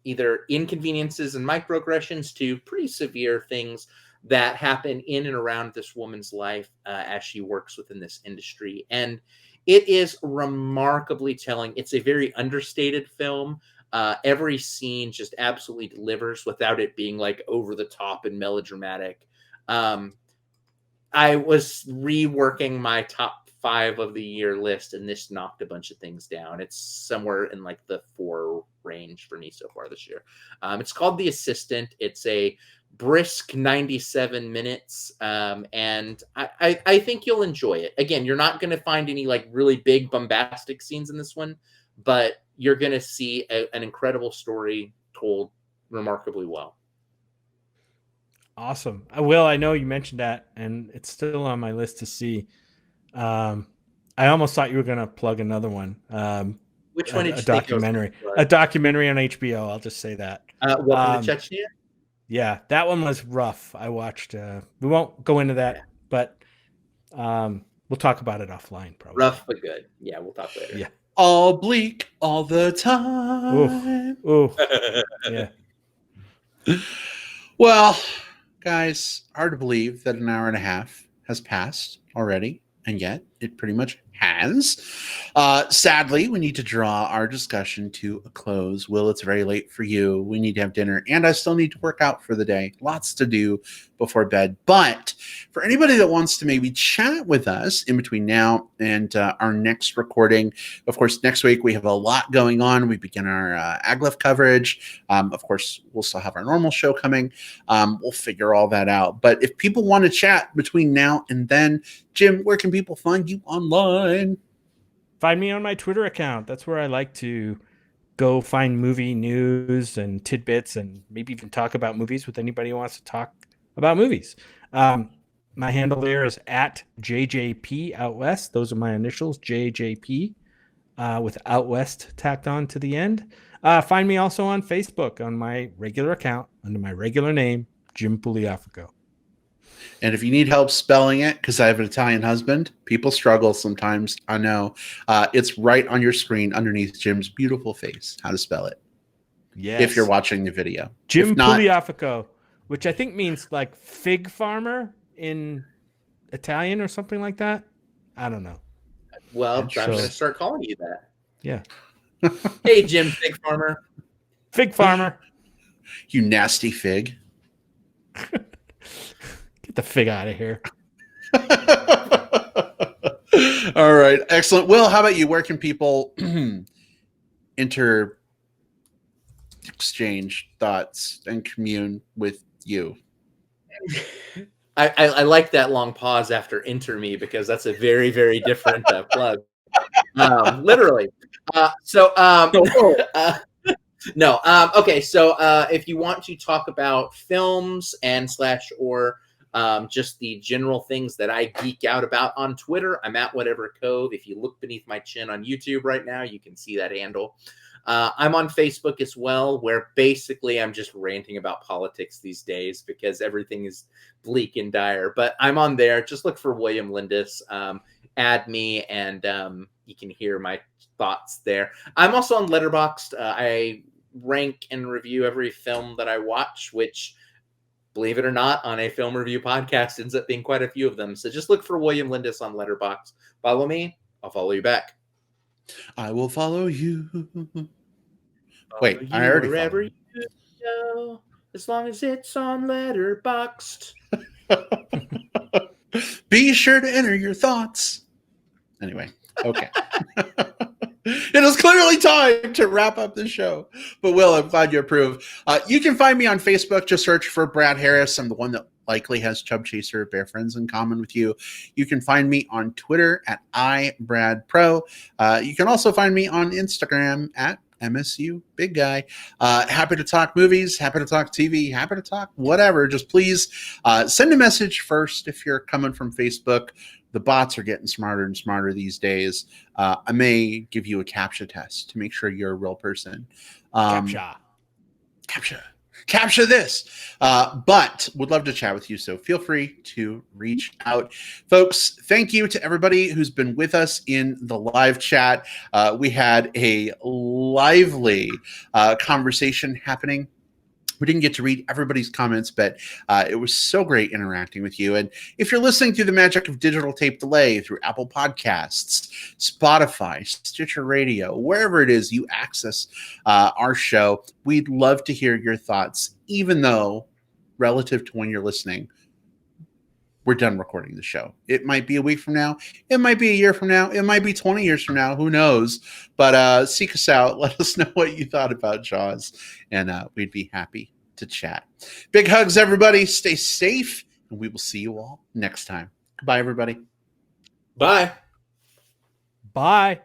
either inconveniences and microaggressions to pretty severe things that happen in and around this woman's life as she works within this industry. And it is remarkably telling. It's a very understated film. Every scene just absolutely delivers without it being like over the top and melodramatic. I was reworking my top 5 of the year list, and this knocked a bunch of things down. It's somewhere in like the 4 range for me so far this year. It's called The Assistant. It's a brisk 97 minutes, and I think you'll enjoy it. Again, you're not going to find any like really big bombastic scenes in this one, but you're going to see an incredible story told remarkably well. Awesome. Will, I know you mentioned that, and it's still on my list to see. I almost thought you were going to plug another one. Which one did you documentary? Think a documentary on HBO. I'll just say that. Welcome to Chechnya? Yeah, that one was rough. I watched. We won't go into that, but we'll talk about it offline. Probably rough but good. Yeah, we'll talk later. Yeah, all bleak all the time. Ooh. Yeah. Well, guys, hard to believe that an hour and a half has passed already, and yet it pretty much has. Sadly, we need to draw our discussion to a close. Will, it's very late for you. We need to have dinner, and I still need to work out for the day. Lots to do before bed. But for anybody that wants to maybe chat with us in between now and our next recording, of course, next week we have a lot going on. We begin our AGLIFF coverage. Of course, we'll still have our normal show coming. We'll figure all that out. But if people want to chat between now and then, Jim, where can people find you online? Find me on my Twitter account. That's where I like to go find movie news and tidbits and maybe even talk about movies with anybody who wants to talk about movies. My handle there is at JJP Out West. Those are my initials, JJP, with Out West tacked on to the end. Find me also on Facebook on my regular account under my regular name, Jim Pugliafico. And if you need help spelling it, because I have an Italian husband, people struggle sometimes. I know. It's right on your screen underneath Jim's beautiful face, how to spell it. Yes. If you're watching the video. Jim Pugliafico, which I think means like fig farmer in Italian or something like that. I don't know. Well, I'm going to start calling you that. Yeah. Hey, Jim, fig farmer. Fig farmer. You nasty fig. Get the fig out of here. All right. Excellent. Will, how about you? Where can people exchange thoughts and commune with you? I like that long pause after enter me because that's a very, very different plug. Literally. No. Okay. So if you want to talk about films and / or just the general things that I geek out about on Twitter, I'm at Whatever Cove. If you look beneath my chin on YouTube right now, you can see that handle. I'm on Facebook as well, where basically I'm just ranting about politics these days because everything is bleak and dire. But I'm on there. Just look for William Lindis. Add me, and you can hear my thoughts there. I'm also on Letterboxd. I rank and review every film that I watch, which, believe it or not, on a film review podcast ends up being quite a few of them. So just look for William Lindis on Letterboxd. Follow me. I'll follow you back. I will follow you. Wait, I already wherever you go, as long as it's on Letterboxd. Be sure to enter your thoughts. Anyway, okay. It is clearly time to wrap up the show. But Will, I'm glad you approve. You can find me on Facebook. Just search for Brad Harris. I'm the one that likely has Chub Chaser Bear Friends in common with you. You can find me on Twitter at iBradPro. You can also find me on Instagram at MSU Big Guy. Happy to talk movies, happy to talk TV, happy to talk whatever. Just please send a message first if you're coming from Facebook. The bots are getting smarter and smarter these days. I may give you a CAPTCHA test to make sure you're a real person. CAPTCHA. capture this. But would love to chat with you, so feel free to reach out. Folks, thank you to everybody who's been with us in the live chat. We had a lively conversation happening. We didn't get to read everybody's comments, but it was so great interacting with you. And if you're listening through the magic of digital tape delay, through Apple Podcasts, Spotify, Stitcher Radio, wherever it is you access our show, we'd love to hear your thoughts, even though relative to when you're listening, we're done recording the show. It might be a week from now. It might be a year from now. It might be 20 years from now. Who knows? But seek us out. Let us know what you thought about Jaws, and we'd be happy to chat. Big hugs, everybody. Stay safe, and we will see you all next time. Goodbye, everybody. Bye. Bye.